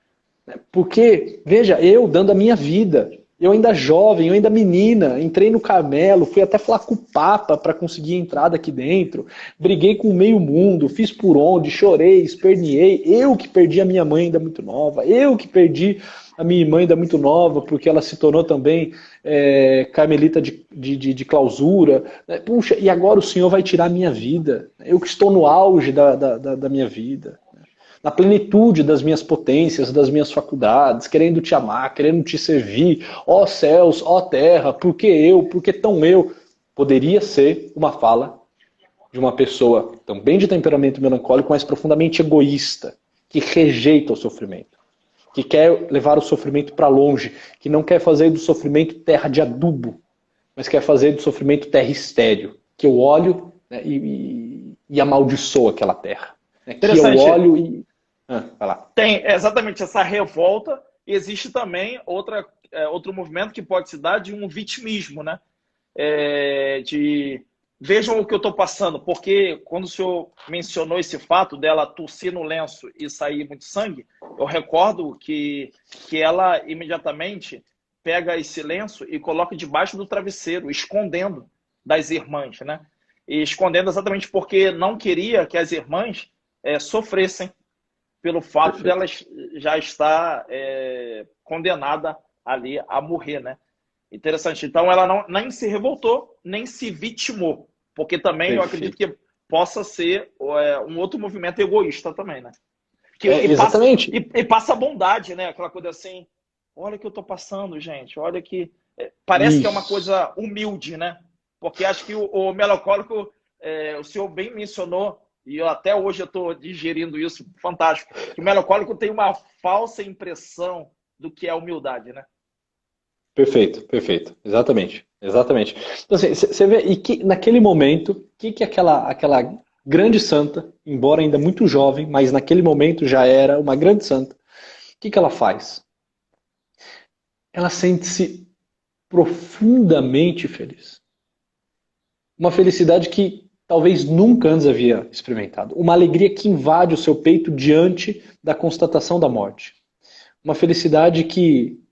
S2: Porque, veja, eu dando a minha vida, eu ainda jovem, eu ainda menina, entrei no Carmelo, fui até falar com o Papa para conseguir entrada aqui dentro, briguei com o meio mundo, fiz por onde, chorei, esperneei, eu que perdi a minha mãe ainda muito nova, eu que perdi a minha irmã ainda muito nova, porque ela se tornou também carmelita de clausura. Puxa, e agora o Senhor vai tirar a minha vida, eu que estou no auge da minha vida, na plenitude das minhas potências, das minhas faculdades, querendo te amar, querendo te servir, ó céus, ó terra, por que eu, por que tão eu? Poderia ser uma fala de uma pessoa também de temperamento melancólico, mas profundamente egoísta, que rejeita o sofrimento, que quer levar o sofrimento para longe, que não quer fazer do sofrimento terra de adubo, mas quer fazer do sofrimento terra estéril, que eu olho, né, e amaldiçoo aquela terra. Que eu olho e... vai lá.
S1: Tem exatamente essa revolta existe também outro movimento que pode se dar de um vitimismo, né? De vejam o que eu estou passando, porque quando o senhor mencionou esse fato dela tossir no lenço e sair muito sangue, eu recordo que ela imediatamente pega esse lenço e coloca debaixo do travesseiro, escondendo das irmãs, né? E escondendo exatamente porque não queria que as irmãs sofressem pelo fato dela já estar condenada ali a morrer, né? Interessante. Então, ela nem se revoltou, nem se vitimou. Porque também eu acredito que possa ser um outro movimento egoísta também, né?
S2: Exatamente.
S1: Passa bondade, né? Aquela coisa assim, olha o que eu tô passando, gente. Olha que... Parece que é uma coisa humilde, né? Porque acho que o melancólico, o senhor bem mencionou, e até hoje eu estou digerindo isso, fantástico, que o melancólico tem uma falsa impressão do que é humildade, né?
S2: Perfeito, exatamente. Então, assim, você vê, e que naquele momento, que aquela grande santa, embora ainda muito jovem, mas naquele momento já era uma grande santa, o que ela faz? Ela sente-se profundamente feliz. Uma felicidade que talvez nunca antes havia experimentado. Uma alegria que invade o seu peito diante da constatação da morte. Uma felicidade que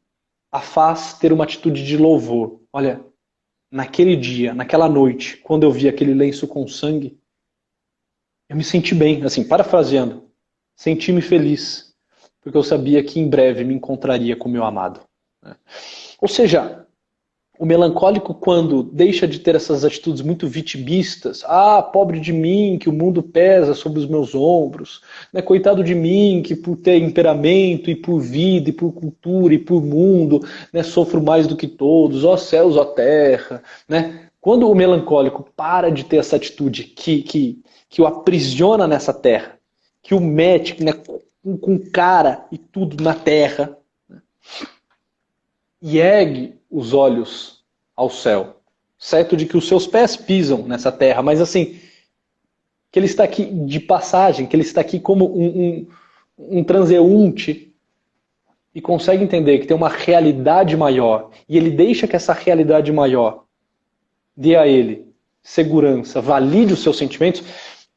S2: a faz ter uma atitude de louvor. Olha, naquele dia, naquela noite, quando eu vi aquele lenço com sangue, eu me senti bem, assim, parafraseando, senti-me feliz, porque eu sabia que em breve me encontraria com meu amado. Ou seja, o melancólico, quando deixa de ter essas atitudes muito vitimistas, pobre de mim, que o mundo pesa sobre os meus ombros, né? Coitado de mim, que por ter temperamento, e por vida, e por cultura, e por mundo, né, sofro mais do que todos, ó céus, ó terra. Né? Quando o melancólico para de ter essa atitude que o aprisiona nessa terra, que o mete, né, com cara e tudo na terra, né, e ergue os olhos ao céu, certo de que os seus pés pisam nessa terra, mas assim, que ele está aqui de passagem, que ele está aqui como um transeunte e consegue entender que tem uma realidade maior e ele deixa que essa realidade maior dê a ele segurança, valide os seus sentimentos,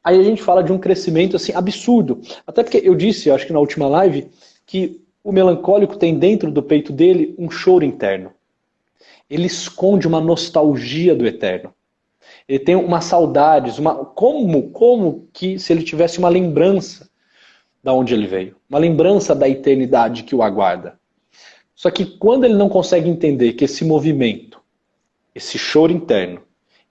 S2: aí a gente fala de um crescimento assim absurdo. Até porque eu disse, acho que na última live, que o melancólico tem dentro do peito dele um choro interno. Ele esconde uma nostalgia do eterno. Ele tem uma saudades, como que se ele tivesse uma lembrança da onde ele veio, uma lembrança da eternidade que o aguarda. Só que quando ele não consegue entender que esse movimento, esse choro interno,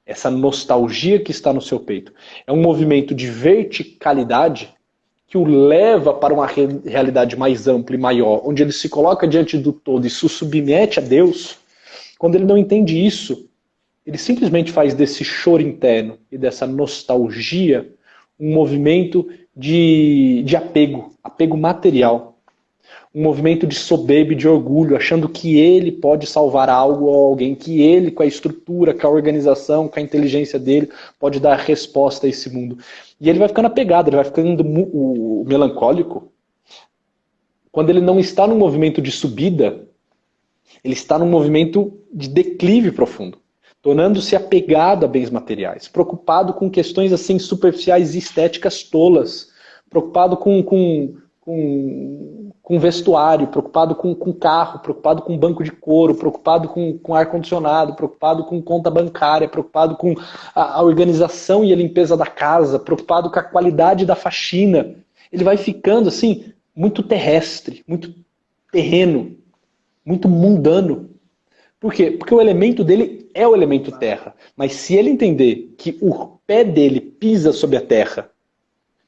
S2: essa nostalgia que está no seu peito, é um movimento de verticalidade que o leva para uma realidade mais ampla e maior, onde ele se coloca diante do todo e se submete a Deus. Quando ele não entende isso, ele simplesmente faz desse choro interno e dessa nostalgia um movimento de apego material. Um movimento de soberba e de orgulho, achando que ele pode salvar algo ou alguém, que ele, com a estrutura, com a organização, com a inteligência dele, pode dar resposta a esse mundo. E ele vai ficando apegado, ele vai ficando o melancólico. Quando ele não está num movimento de subida, ele está num movimento de declive profundo, tornando-se apegado a bens materiais, preocupado com questões assim superficiais e estéticas tolas, preocupado com vestuário, preocupado com carro, preocupado com banco de couro, preocupado com ar-condicionado, preocupado com conta bancária, preocupado com a organização e a limpeza da casa, preocupado com a qualidade da faxina. Ele vai ficando assim muito terrestre, muito terreno, muito mundano. Por quê? Porque o elemento dele é o elemento terra. Mas se ele entender que o pé dele pisa sobre a terra,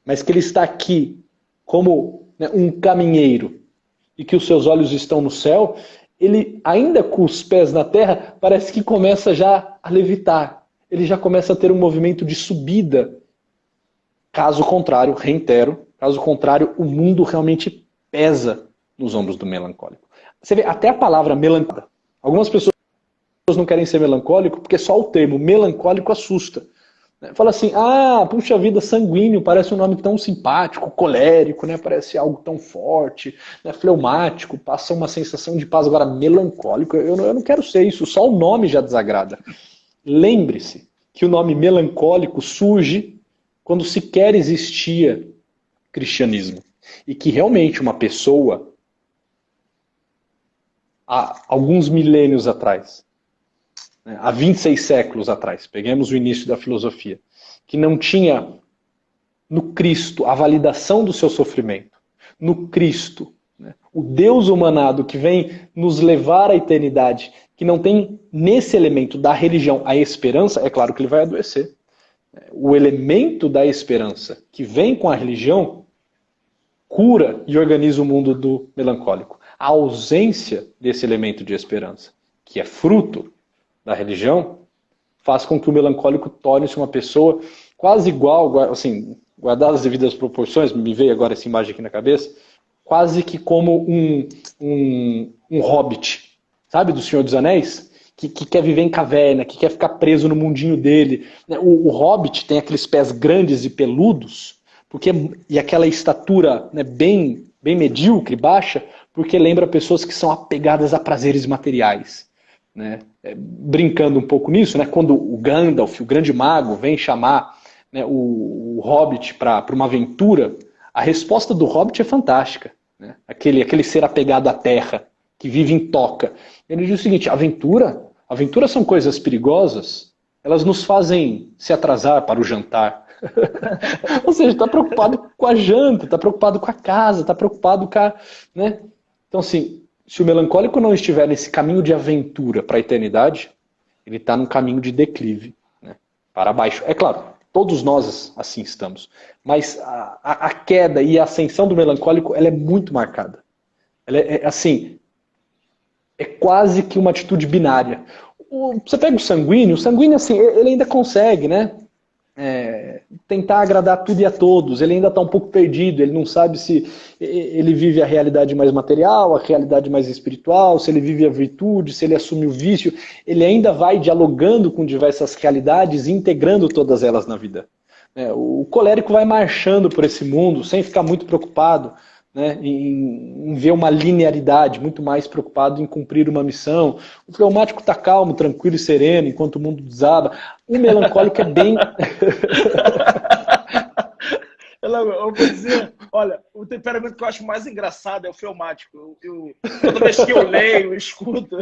S2: mas que ele está aqui como um caminheiro e que os seus olhos estão no céu, ele, ainda com os pés na terra, parece que começa já a levitar. Ele já começa a ter um movimento de subida. Caso contrário, reitero, caso contrário, o mundo realmente pesa nos ombros do melancólico. Você vê, até a palavra melancólico. Algumas pessoas não querem ser melancólico porque só o termo melancólico assusta. Fala assim, ah, puxa vida, sanguíneo, parece um nome tão simpático, colérico, né? Parece algo tão forte, né? Fleumático, passa uma sensação de paz. Agora, melancólico, eu não quero ser isso, só o nome já desagrada. Lembre-se que o nome melancólico surge quando sequer existia cristianismo. E que realmente uma pessoa, há alguns milênios atrás, há 26 séculos atrás, peguemos o início da filosofia, que não tinha no Cristo a validação do seu sofrimento, no Cristo, né, o Deus humanado que vem nos levar à eternidade, que não tem nesse elemento da religião a esperança, é claro que ele vai adoecer. O elemento da esperança que vem com a religião cura e organiza o mundo do melancólico. A ausência desse elemento de esperança, que é fruto da religião, faz com que o melancólico torne-se uma pessoa quase igual, assim, guardadas as devidas proporções, me veio agora essa imagem aqui na cabeça, quase que como um hobbit, sabe, do Senhor dos Anéis? Que quer viver em caverna, que quer ficar preso no mundinho dele. O hobbit tem aqueles pés grandes e peludos, e aquela estatura, né, bem medíocre, baixa, porque lembra pessoas que são apegadas a prazeres materiais. Né? Brincando um pouco nisso, né? Quando o Gandalf, o grande mago, vem chamar, né, o Hobbit para uma aventura, a resposta do Hobbit é fantástica. Né? Aquele ser apegado à terra, que vive em toca. Ele diz o seguinte, aventuras são coisas perigosas, elas nos fazem se atrasar para o jantar. Ou seja, está preocupado com a janta, está preocupado com a casa, está preocupado com a... Né? Então, assim, se o melancólico não estiver nesse caminho de aventura para a eternidade, ele está num caminho de declive, né, para baixo. É claro, todos nós assim estamos. Mas a queda e a ascensão do melancólico, ela é muito marcada. Ela assim, é quase que uma atitude binária. Você pega o sanguíneo assim, ele ainda consegue, né? Tentar agradar tudo e a todos. Ele ainda está um pouco perdido, ele não sabe se ele vive a realidade mais material, a realidade mais espiritual, se ele vive a virtude, se ele assume o vício. Ele ainda vai dialogando com diversas realidades e integrando todas elas na vida. O colérico vai marchando por esse mundo sem ficar muito preocupado, né, em ver uma linearidade, muito mais preocupado em cumprir uma missão. O fleumático está calmo, tranquilo e sereno, enquanto o mundo desaba. O melancólico é bem...
S1: Eu vou dizer, olha, o temperamento que eu acho mais engraçado é o fleumático. Toda vez que eu leio, eu escuto.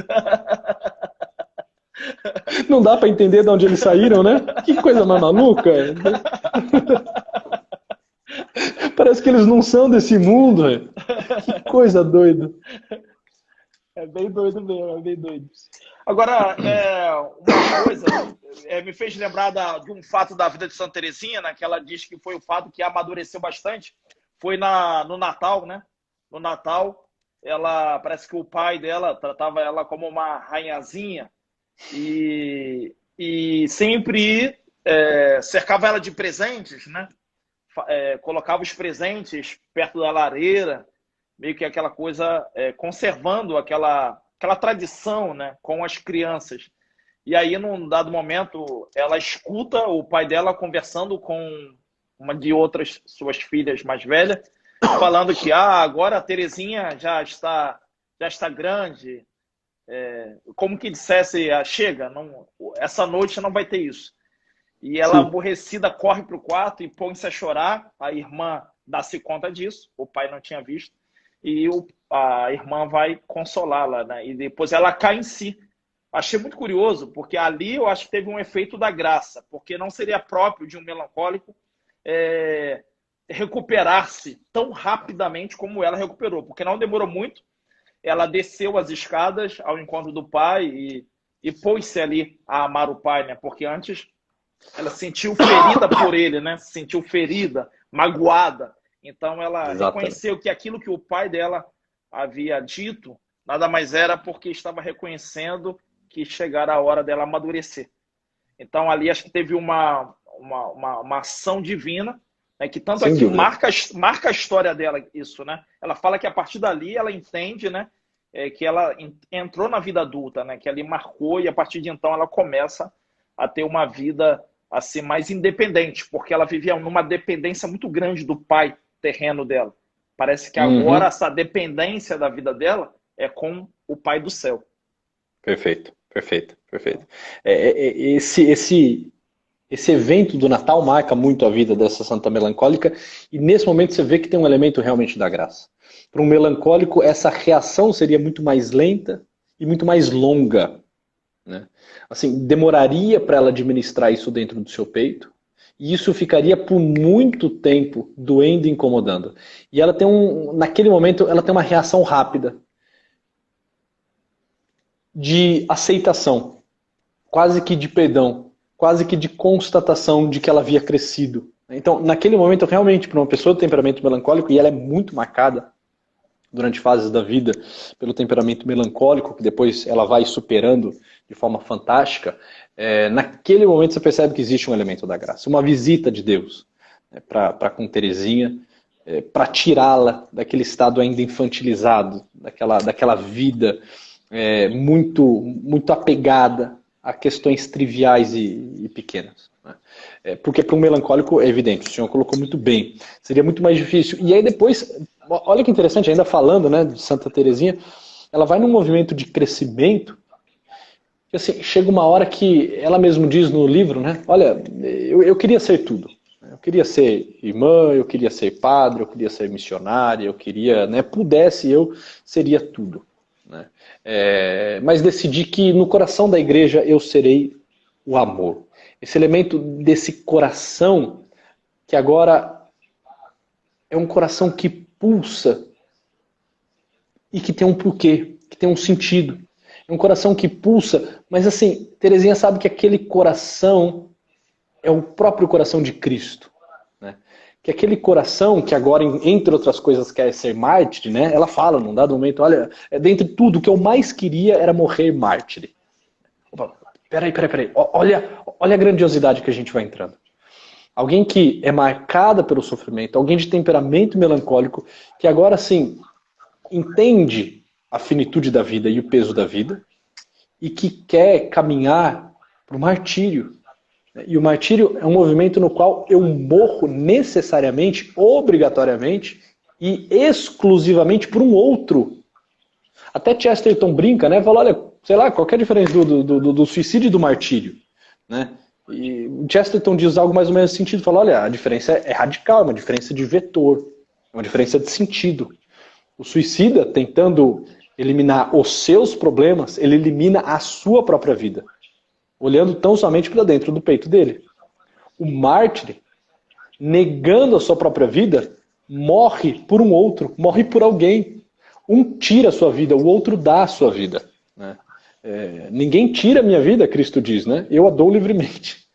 S2: Não dá para entender de onde eles saíram, né? Que coisa mais maluca. Parece que eles não são desse mundo. Que coisa doida.
S1: É bem doido mesmo, é bem doido. Agora, uma coisa me fez lembrar de um fato da vida de Santa Teresinha, né, que ela diz que foi o fato que amadureceu bastante. Foi no Natal, né? No Natal, parece que o pai dela tratava ela como uma rainhazinha e sempre cercava ela de presentes, né? Colocava os presentes perto da lareira, meio que aquela coisa, conservando aquela tradição, né, com as crianças. E aí, num dado momento, ela escuta o pai dela conversando com uma de outras suas filhas mais velhas, falando que agora a Terezinha já está grande, como que dissesse, chega, essa noite não vai ter isso. E ela, aborrecida, corre para o quarto e põe-se a chorar. A irmã dá-se conta disso, o pai não tinha visto, e a irmã vai consolá-la, né? E depois ela cai em si. Achei muito curioso, porque ali eu acho que teve um efeito da graça, porque não seria próprio de um melancólico recuperar-se tão rapidamente como ela recuperou, porque não demorou muito. Ela desceu as escadas ao encontro do pai e pôs-se ali a amar o pai, né? Porque antes ela se sentiu ferida por ele, né? Se sentiu ferida, magoada. Então ela reconheceu que aquilo que o pai dela havia dito nada mais era porque estava reconhecendo que chegara a hora dela amadurecer. Então ali acho que teve uma ação divina, né, que tanto aqui marca a história dela isso, né? Ela fala que a partir dali ela entende, né, que ela entrou na vida adulta, né, que ali marcou, e a partir de então ela começa a ter uma vida assim, mais independente, porque ela vivia numa dependência muito grande do pai terreno dela. Parece que agora essa dependência da vida dela é com o pai do céu.
S2: Perfeito, perfeito, perfeito. Esse evento do Natal marca muito a vida dessa santa melancólica, e nesse momento você vê que tem um elemento realmente da graça. Para um melancólico, essa reação seria muito mais lenta e muito mais longa, né? Assim, demoraria para ela administrar isso dentro do seu peito, e isso ficaria por muito tempo doendo e incomodando. E ela tem naquele momento, ela tem uma reação rápida de aceitação, quase que de perdão, quase que de constatação de que ela havia crescido. Então, naquele momento, realmente, para uma pessoa do temperamento melancólico, e ela é muito marcada durante fases da vida pelo temperamento melancólico, que depois ela vai superando de forma fantástica, naquele momento você percebe que existe um elemento da graça, uma visita de Deus, né, para com Teresinha, para tirá-la daquele estado ainda infantilizado, daquela vida muito, muito apegada a questões triviais e pequenas. Né? Porque para um melancólico é evidente, o senhor colocou muito bem, seria muito mais difícil. E aí depois, olha que interessante, ainda falando, né, de Santa Teresinha, ela vai num movimento de crescimento, que assim, chega uma hora que ela mesma diz no livro, né, olha, eu queria ser tudo. Eu queria ser irmã, eu queria ser padre, eu queria ser missionária, eu queria, né, pudesse, eu seria tudo. Né? Mas decidi que no coração da igreja eu serei o amor. Esse elemento desse coração, que agora é um coração que pulsa e que tem um porquê, que tem um sentido. É um coração que pulsa, mas assim, Teresinha sabe que aquele coração é o próprio coração de Cristo. Né? Que aquele coração que agora, entre outras coisas, quer ser mártir, né? Ela fala num dado momento, olha, dentre tudo, o que eu mais queria era morrer mártir. Peraí, olha a grandiosidade que a gente vai entrando. Alguém que é marcada pelo sofrimento, alguém de temperamento melancólico, que agora sim entende a finitude da vida e o peso da vida, e que quer caminhar para o martírio. E o martírio é um movimento no qual eu morro necessariamente, obrigatoriamente e exclusivamente por um outro. Até Chesterton brinca, né? Fala, olha, sei lá, qual que é a diferença do suicídio e do martírio? Né? E o Chesterton diz algo mais ou menos nesse sentido. Fala, olha, a diferença é radical, é uma diferença de vetor, é uma diferença de sentido. O suicida, tentando eliminar os seus problemas, ele elimina a sua própria vida, olhando tão somente para dentro do peito dele. O mártir, negando a sua própria vida, morre por um outro, morre por alguém. Um tira a sua vida, o outro dá a sua vida. Né? Ninguém tira a minha vida, Cristo diz, né? Eu a dou livremente.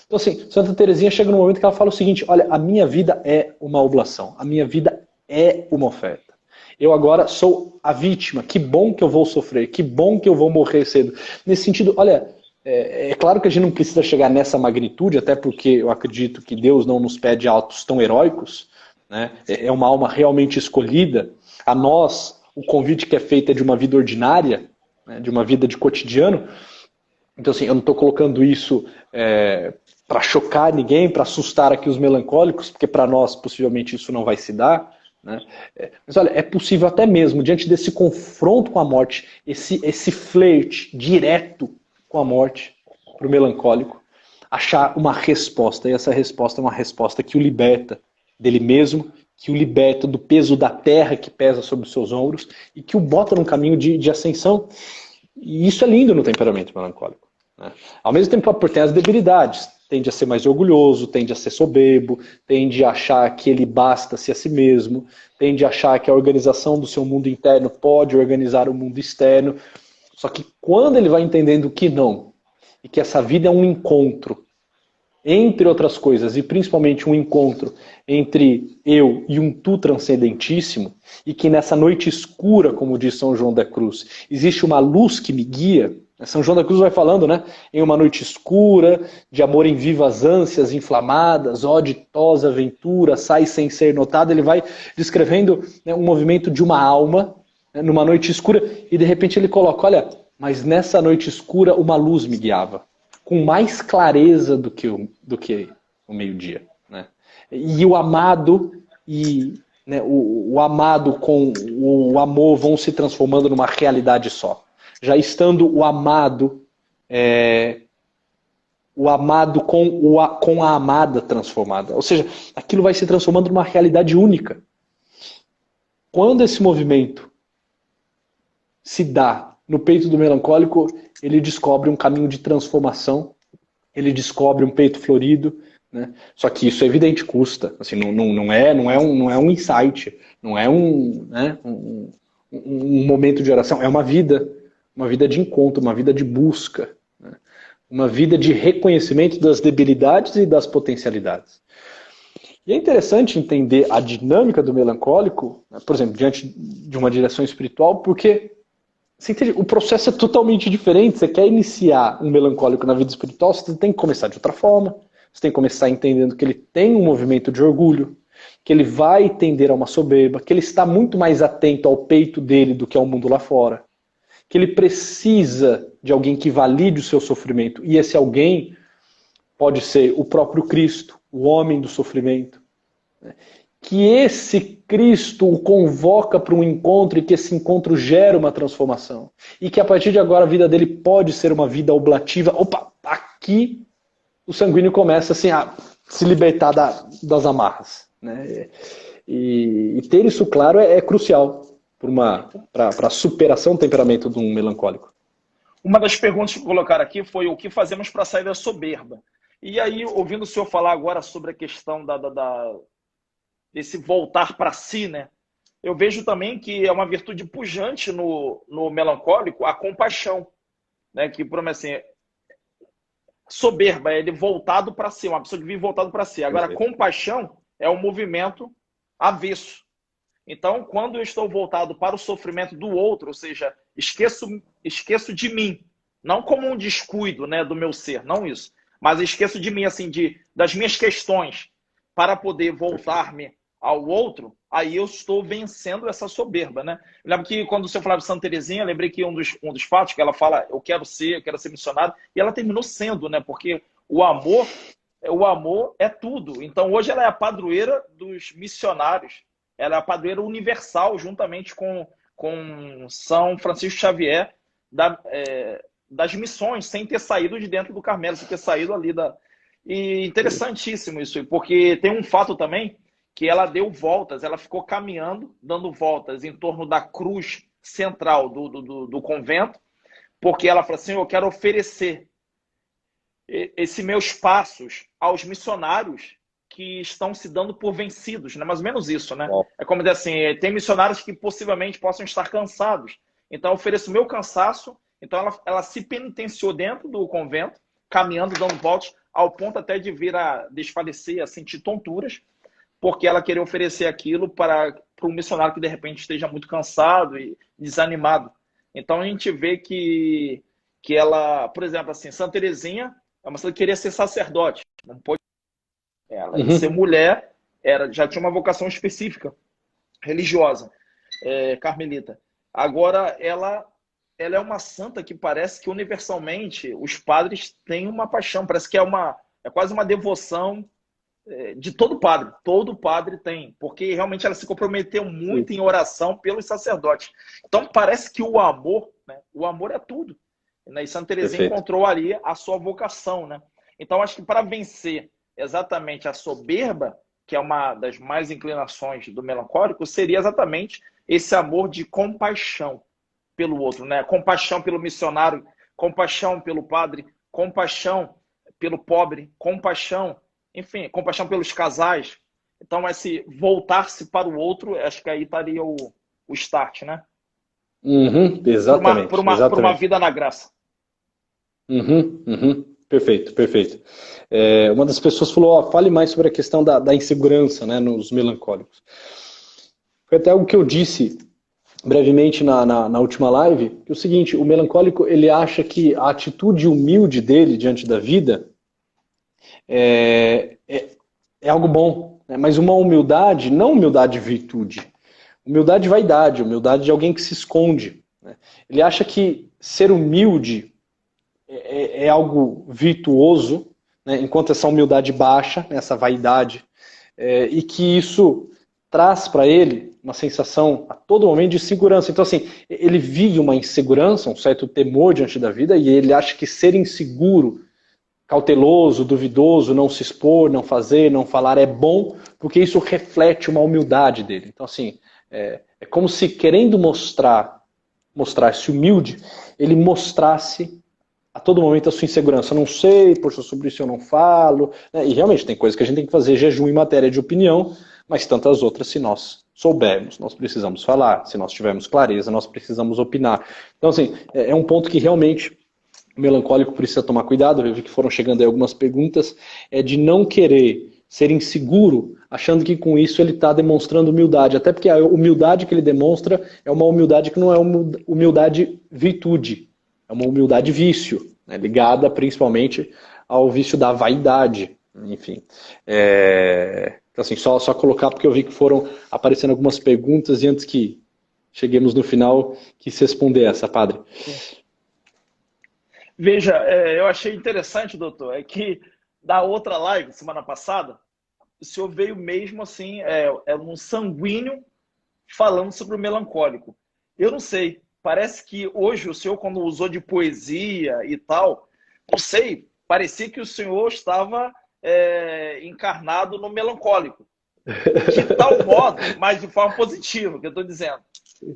S2: Então assim, Santa Teresinha chega num momento que ela fala o seguinte, olha, a minha vida é uma oblação, a minha vida é uma oferta. Eu agora sou a vítima, que bom que eu vou sofrer, que bom que eu vou morrer cedo. Nesse sentido, olha, é claro que a gente não precisa chegar nessa magnitude, até porque eu acredito que Deus não nos pede atos tão heróicos, né? É uma alma realmente escolhida. A nós, o convite que é feito é de uma vida ordinária, né? De uma vida de cotidiano. Então assim, eu não estou colocando isso para chocar ninguém, para assustar aqui os melancólicos, porque para nós possivelmente isso não vai se dar. Né? Mas olha, é possível até mesmo, diante desse confronto com a morte, esse flerte direto com a morte, para o melancólico, achar uma resposta, e essa resposta é uma resposta que o liberta dele mesmo, que o liberta do peso da terra que pesa sobre os seus ombros, e que o bota num caminho de ascensão. E isso é lindo no temperamento melancólico. Né? Ao mesmo tempo, por ter as debilidades, tende a ser mais orgulhoso, tende a ser soberbo, tende a achar que ele basta-se a si mesmo, tende a achar que a organização do seu mundo interno pode organizar o mundo externo. Só que quando ele vai entendendo que não, e que essa vida é um encontro, entre outras coisas, e principalmente um encontro entre eu e um tu transcendentíssimo, e que nessa noite escura, como diz São João da Cruz, existe uma luz que me guia. São João da Cruz vai falando, né? Em uma noite escura, de amor em vivas ânsias inflamadas, ó ditosa aventura, sai sem ser notada. Ele vai descrevendo, né, um movimento de uma alma, né, numa noite escura, e de repente ele coloca, olha, mas nessa noite escura uma luz me guiava. com mais clareza do que o meio-dia, né? E o amado né, o amado com o amor vão se transformando numa realidade só. Já estando o amado com a amada transformada. Ou seja, aquilo vai se transformando numa realidade única. Quando esse movimento se dá no peito do melancólico, ele descobre um caminho de transformação, ele descobre um peito florido, né? Só que isso, é evidente, custa. Assim, não é um insight, não é um momento de oração, é uma vida de encontro, uma vida de busca, né? Uma vida de reconhecimento das debilidades e das potencialidades. E é interessante entender a dinâmica do melancólico, né, por exemplo, diante de uma direção espiritual, porque você entende, o processo é totalmente diferente. Você quer iniciar um melancólico na vida espiritual, você tem que começar de outra forma. Você tem que começar entendendo que ele tem um movimento de orgulho, que ele vai tender a uma soberba, que ele está muito mais atento ao peito dele do que ao mundo lá fora, que ele precisa de alguém que valide o seu sofrimento, e esse alguém pode ser o próprio Cristo, o homem do sofrimento. Que esse Cristo o convoca para um encontro e que esse encontro gera uma transformação. E que a partir de agora a vida dele pode ser uma vida oblativa. Opa, aqui o sanguíneo começa assim, a se libertar das amarras, né? E ter isso claro é crucial para a superação do temperamento de um melancólico.
S1: Uma das perguntas que colocaram aqui foi o que fazemos para sair da soberba. E aí, ouvindo o senhor falar agora sobre a questão desse voltar para si, né? Eu vejo também que é uma virtude pujante no melancólico a compaixão, né? Que, por exemplo, assim, soberba é ele voltado para si, uma pessoa que vive voltado para si. Agora, compaixão é um movimento avesso. Então, quando eu estou voltado para o sofrimento do outro, ou seja, esqueço de mim, não como um descuido, né, do meu ser, não isso, mas esqueço de mim, assim, das minhas questões, para poder voltar-me ao outro, aí eu estou vencendo essa soberba, né? Eu lembro que quando o senhor falava de Santa Teresinha, eu lembrei que um dos fatos que ela fala, eu quero ser missionário, e ela terminou sendo, né? Porque o amor é tudo. Então, hoje ela é a padroeira dos missionários, ela é a padroeira universal, juntamente com São Francisco Xavier, das missões, sem ter saído de dentro do Carmelo, sem ter saído ali E interessantíssimo isso, porque tem um fato também, que ela deu voltas, ela ficou caminhando, dando voltas em torno da cruz central do convento, porque ela falou assim, eu quero oferecer esses meus passos aos missionários que estão se dando por vencidos, né? Mais ou menos isso, né? É como dizer assim, tem missionários que possivelmente possam estar cansados, então eu ofereço o meu cansaço. Então ela se penitenciou dentro do convento, caminhando, dando voltas, ao ponto até de vir a desfalecer, a sentir tonturas, porque ela queria oferecer aquilo para um missionário que de repente esteja muito cansado e desanimado. Então a gente vê que ela, por exemplo, assim, Santa Teresinha é uma pessoa que queria ser sacerdote, não pôde. Ela ia ser mulher, já tinha uma vocação específica, religiosa, carmelita. Agora ela é uma santa que parece que universalmente os padres têm uma paixão, parece que é quase uma devoção de todo padre. Todo padre tem, porque realmente ela se comprometeu muito em oração pelos sacerdotes. Então parece que o amor, né, o amor é tudo. E Santa Teresinha encontrou ali a sua vocação, né? Então acho que para vencer exatamente a soberba, que é uma das mais inclinações do melancólico, seria exatamente esse amor de compaixão pelo outro, né? Compaixão pelo missionário, compaixão pelo padre, compaixão pelo pobre, compaixão, enfim, compaixão pelos casais. Então, esse voltar-se para o outro, acho que aí estaria o start, né?
S2: Exatamente.
S1: Por uma vida na graça.
S2: Perfeito, perfeito. Uma das pessoas falou, fale mais sobre a questão da insegurança, né, nos melancólicos. Foi até algo que eu disse brevemente na última live, que é o seguinte, o melancólico ele acha que a atitude humilde dele diante da vida é algo bom, né? Mas uma humildade, não humildade de virtude, humildade de vaidade, humildade de alguém que se esconde, né? Ele acha que ser humilde é algo virtuoso, né, enquanto essa humildade baixa, né, essa vaidade, e que isso traz para ele uma sensação a todo momento de segurança. Então, assim, ele vive uma insegurança, um certo temor diante da vida, e ele acha que ser inseguro, cauteloso, duvidoso, não se expor, não fazer, não falar é bom, porque isso reflete uma humildade dele. Então, assim, é como se querendo mostrar-se humilde, ele mostrasse a todo momento a sua insegurança. Eu não sei, poxa, sobre isso eu não falo. Né? E realmente tem coisas que a gente tem que fazer jejum em matéria de opinião, mas tantas outras, se nós soubermos, nós precisamos falar. Se nós tivermos clareza, nós precisamos opinar. Então, assim, é um ponto que realmente o melancólico precisa tomar cuidado. Eu vi que foram chegando aí algumas perguntas, é de não querer ser inseguro, achando que com isso ele está demonstrando humildade. Até porque a humildade que ele demonstra é uma humildade que não é humildade virtude, é uma humildade vício, né, ligada principalmente ao vício da vaidade. Enfim, então, assim, só colocar porque eu vi que foram aparecendo algumas perguntas e antes que cheguemos no final, quis responder essa, padre.
S1: Veja, eu achei interessante, doutor, é que da outra live, semana passada, o senhor veio mesmo assim, um sanguíneo falando sobre o melancólico. Eu não sei, parece que hoje o senhor, quando usou de poesia e tal, não sei, parecia que o senhor estava encarnado no melancólico. De tal modo, mas de forma positiva, que eu estou dizendo.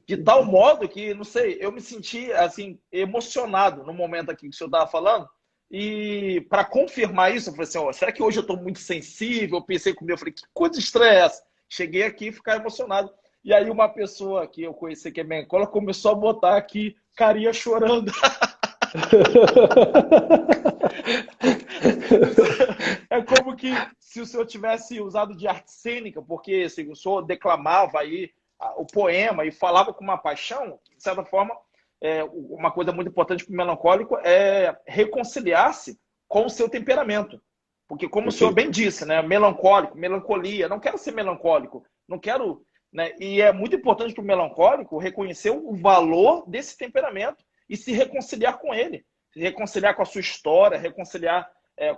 S1: De tal modo que, não sei, eu me senti assim, emocionado no momento aqui que o senhor estava falando. E para confirmar isso, eu falei assim, será que hoje eu estou muito sensível? Eu pensei comigo, eu falei, que coisa estranha é essa? Cheguei aqui e ficar emocionado. E aí uma pessoa que eu conheci que é melancólica começou a botar aqui carinha chorando. É como que se o senhor tivesse usado de arte cênica, porque assim, o senhor declamava aí o poema e falava com uma paixão, de certa forma, uma coisa muito importante para o melancólico é reconciliar-se com o seu temperamento. Porque, como o senhor bem disse, né, melancólico, melancolia, não quero ser melancólico, não quero. Né, e é muito importante para o melancólico reconhecer o valor desse temperamento e se reconciliar com ele, se reconciliar com a sua história, reconciliar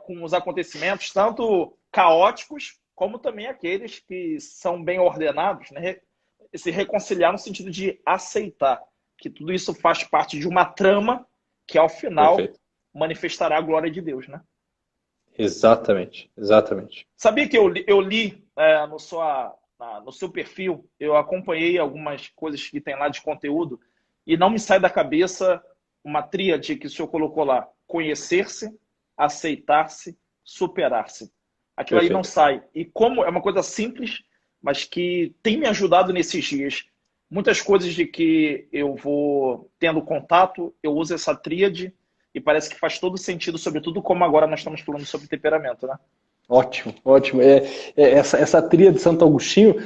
S1: com os acontecimentos, tanto caóticos como também aqueles que são bem ordenados, né? Se reconciliar no sentido de aceitar que tudo isso faz parte de uma trama que, ao final, Perfeito. Manifestará a glória de Deus, né?
S2: Exatamente, exatamente.
S1: Sabia que eu li no seu perfil, eu acompanhei algumas coisas que tem lá de conteúdo e não me sai da cabeça uma tríade que o senhor colocou lá: conhecer-se, aceitar-se, superar-se. Aquilo Perfeito. Aí não sai. E como é uma coisa simples, mas que tem me ajudado nesses dias. Muitas coisas de que eu vou tendo contato, eu uso essa tríade e parece que faz todo sentido, sobretudo como agora nós estamos falando sobre temperamento, né?
S2: Ótimo, ótimo. Essa tríade de Santo Agostinho,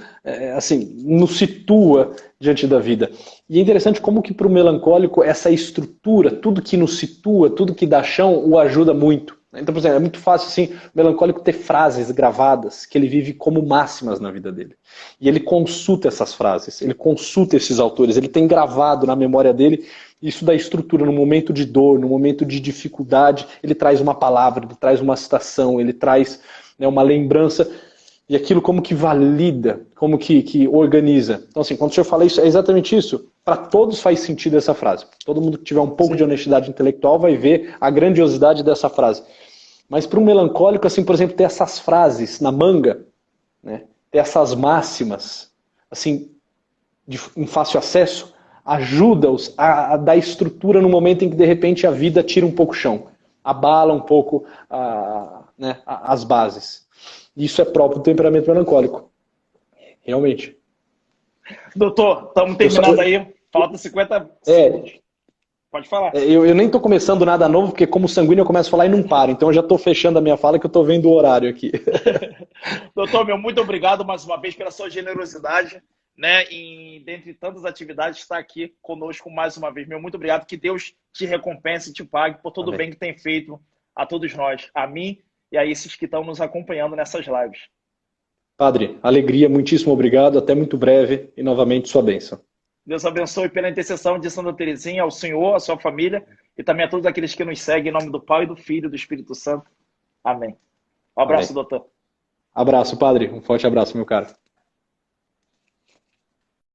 S2: assim, nos situa diante da vida. E é interessante como que para o melancólico essa estrutura, tudo que nos situa, tudo que dá chão, o ajuda muito. Então, por exemplo, é muito fácil assim, o melancólico ter frases gravadas que ele vive como máximas na vida dele. E ele consulta essas frases, ele consulta esses autores, ele tem gravado na memória dele isso da estrutura. No momento de dor, no momento de dificuldade, ele traz uma palavra, ele traz uma citação, ele traz, né, uma lembrança, e aquilo como que valida, como que organiza. Então, assim, quando o senhor fala isso, é exatamente isso. Para todos faz sentido essa frase. Todo mundo que tiver um pouco de honestidade intelectual vai ver a grandiosidade dessa frase. Mas para um melancólico, assim, por exemplo, ter essas frases na manga, né, ter essas máximas, assim, em fácil acesso, ajuda-os a dar estrutura no momento em que, de repente, a vida tira um pouco o chão, abala um pouco né, as bases. Isso é próprio do temperamento melancólico. Realmente.
S1: Doutor, estamos terminando aí. Falta 50 segundos. Pode falar.
S2: Eu nem estou começando nada novo, porque como sanguíneo eu começo a falar e não paro. Então eu já estou fechando a minha fala que eu estou vendo o horário aqui.
S1: Doutor, muito obrigado mais uma vez pela sua generosidade, né? E dentre tantas atividades, está aqui conosco mais uma vez. Muito obrigado. Que Deus te recompense e te pague por todo o bem que tem feito a todos nós, a mim e a esses que estão nos acompanhando nessas lives.
S2: Padre, alegria, muitíssimo obrigado. Até muito breve e novamente sua bênção.
S1: Deus abençoe pela intercessão de Santa Teresinha, ao senhor, à sua família e também a todos aqueles que nos seguem, em nome do Pai, do Filho e do Espírito Santo. Amém. Um abraço,
S2: Amém.
S1: doutor.
S2: Abraço, padre. Um forte abraço, meu caro.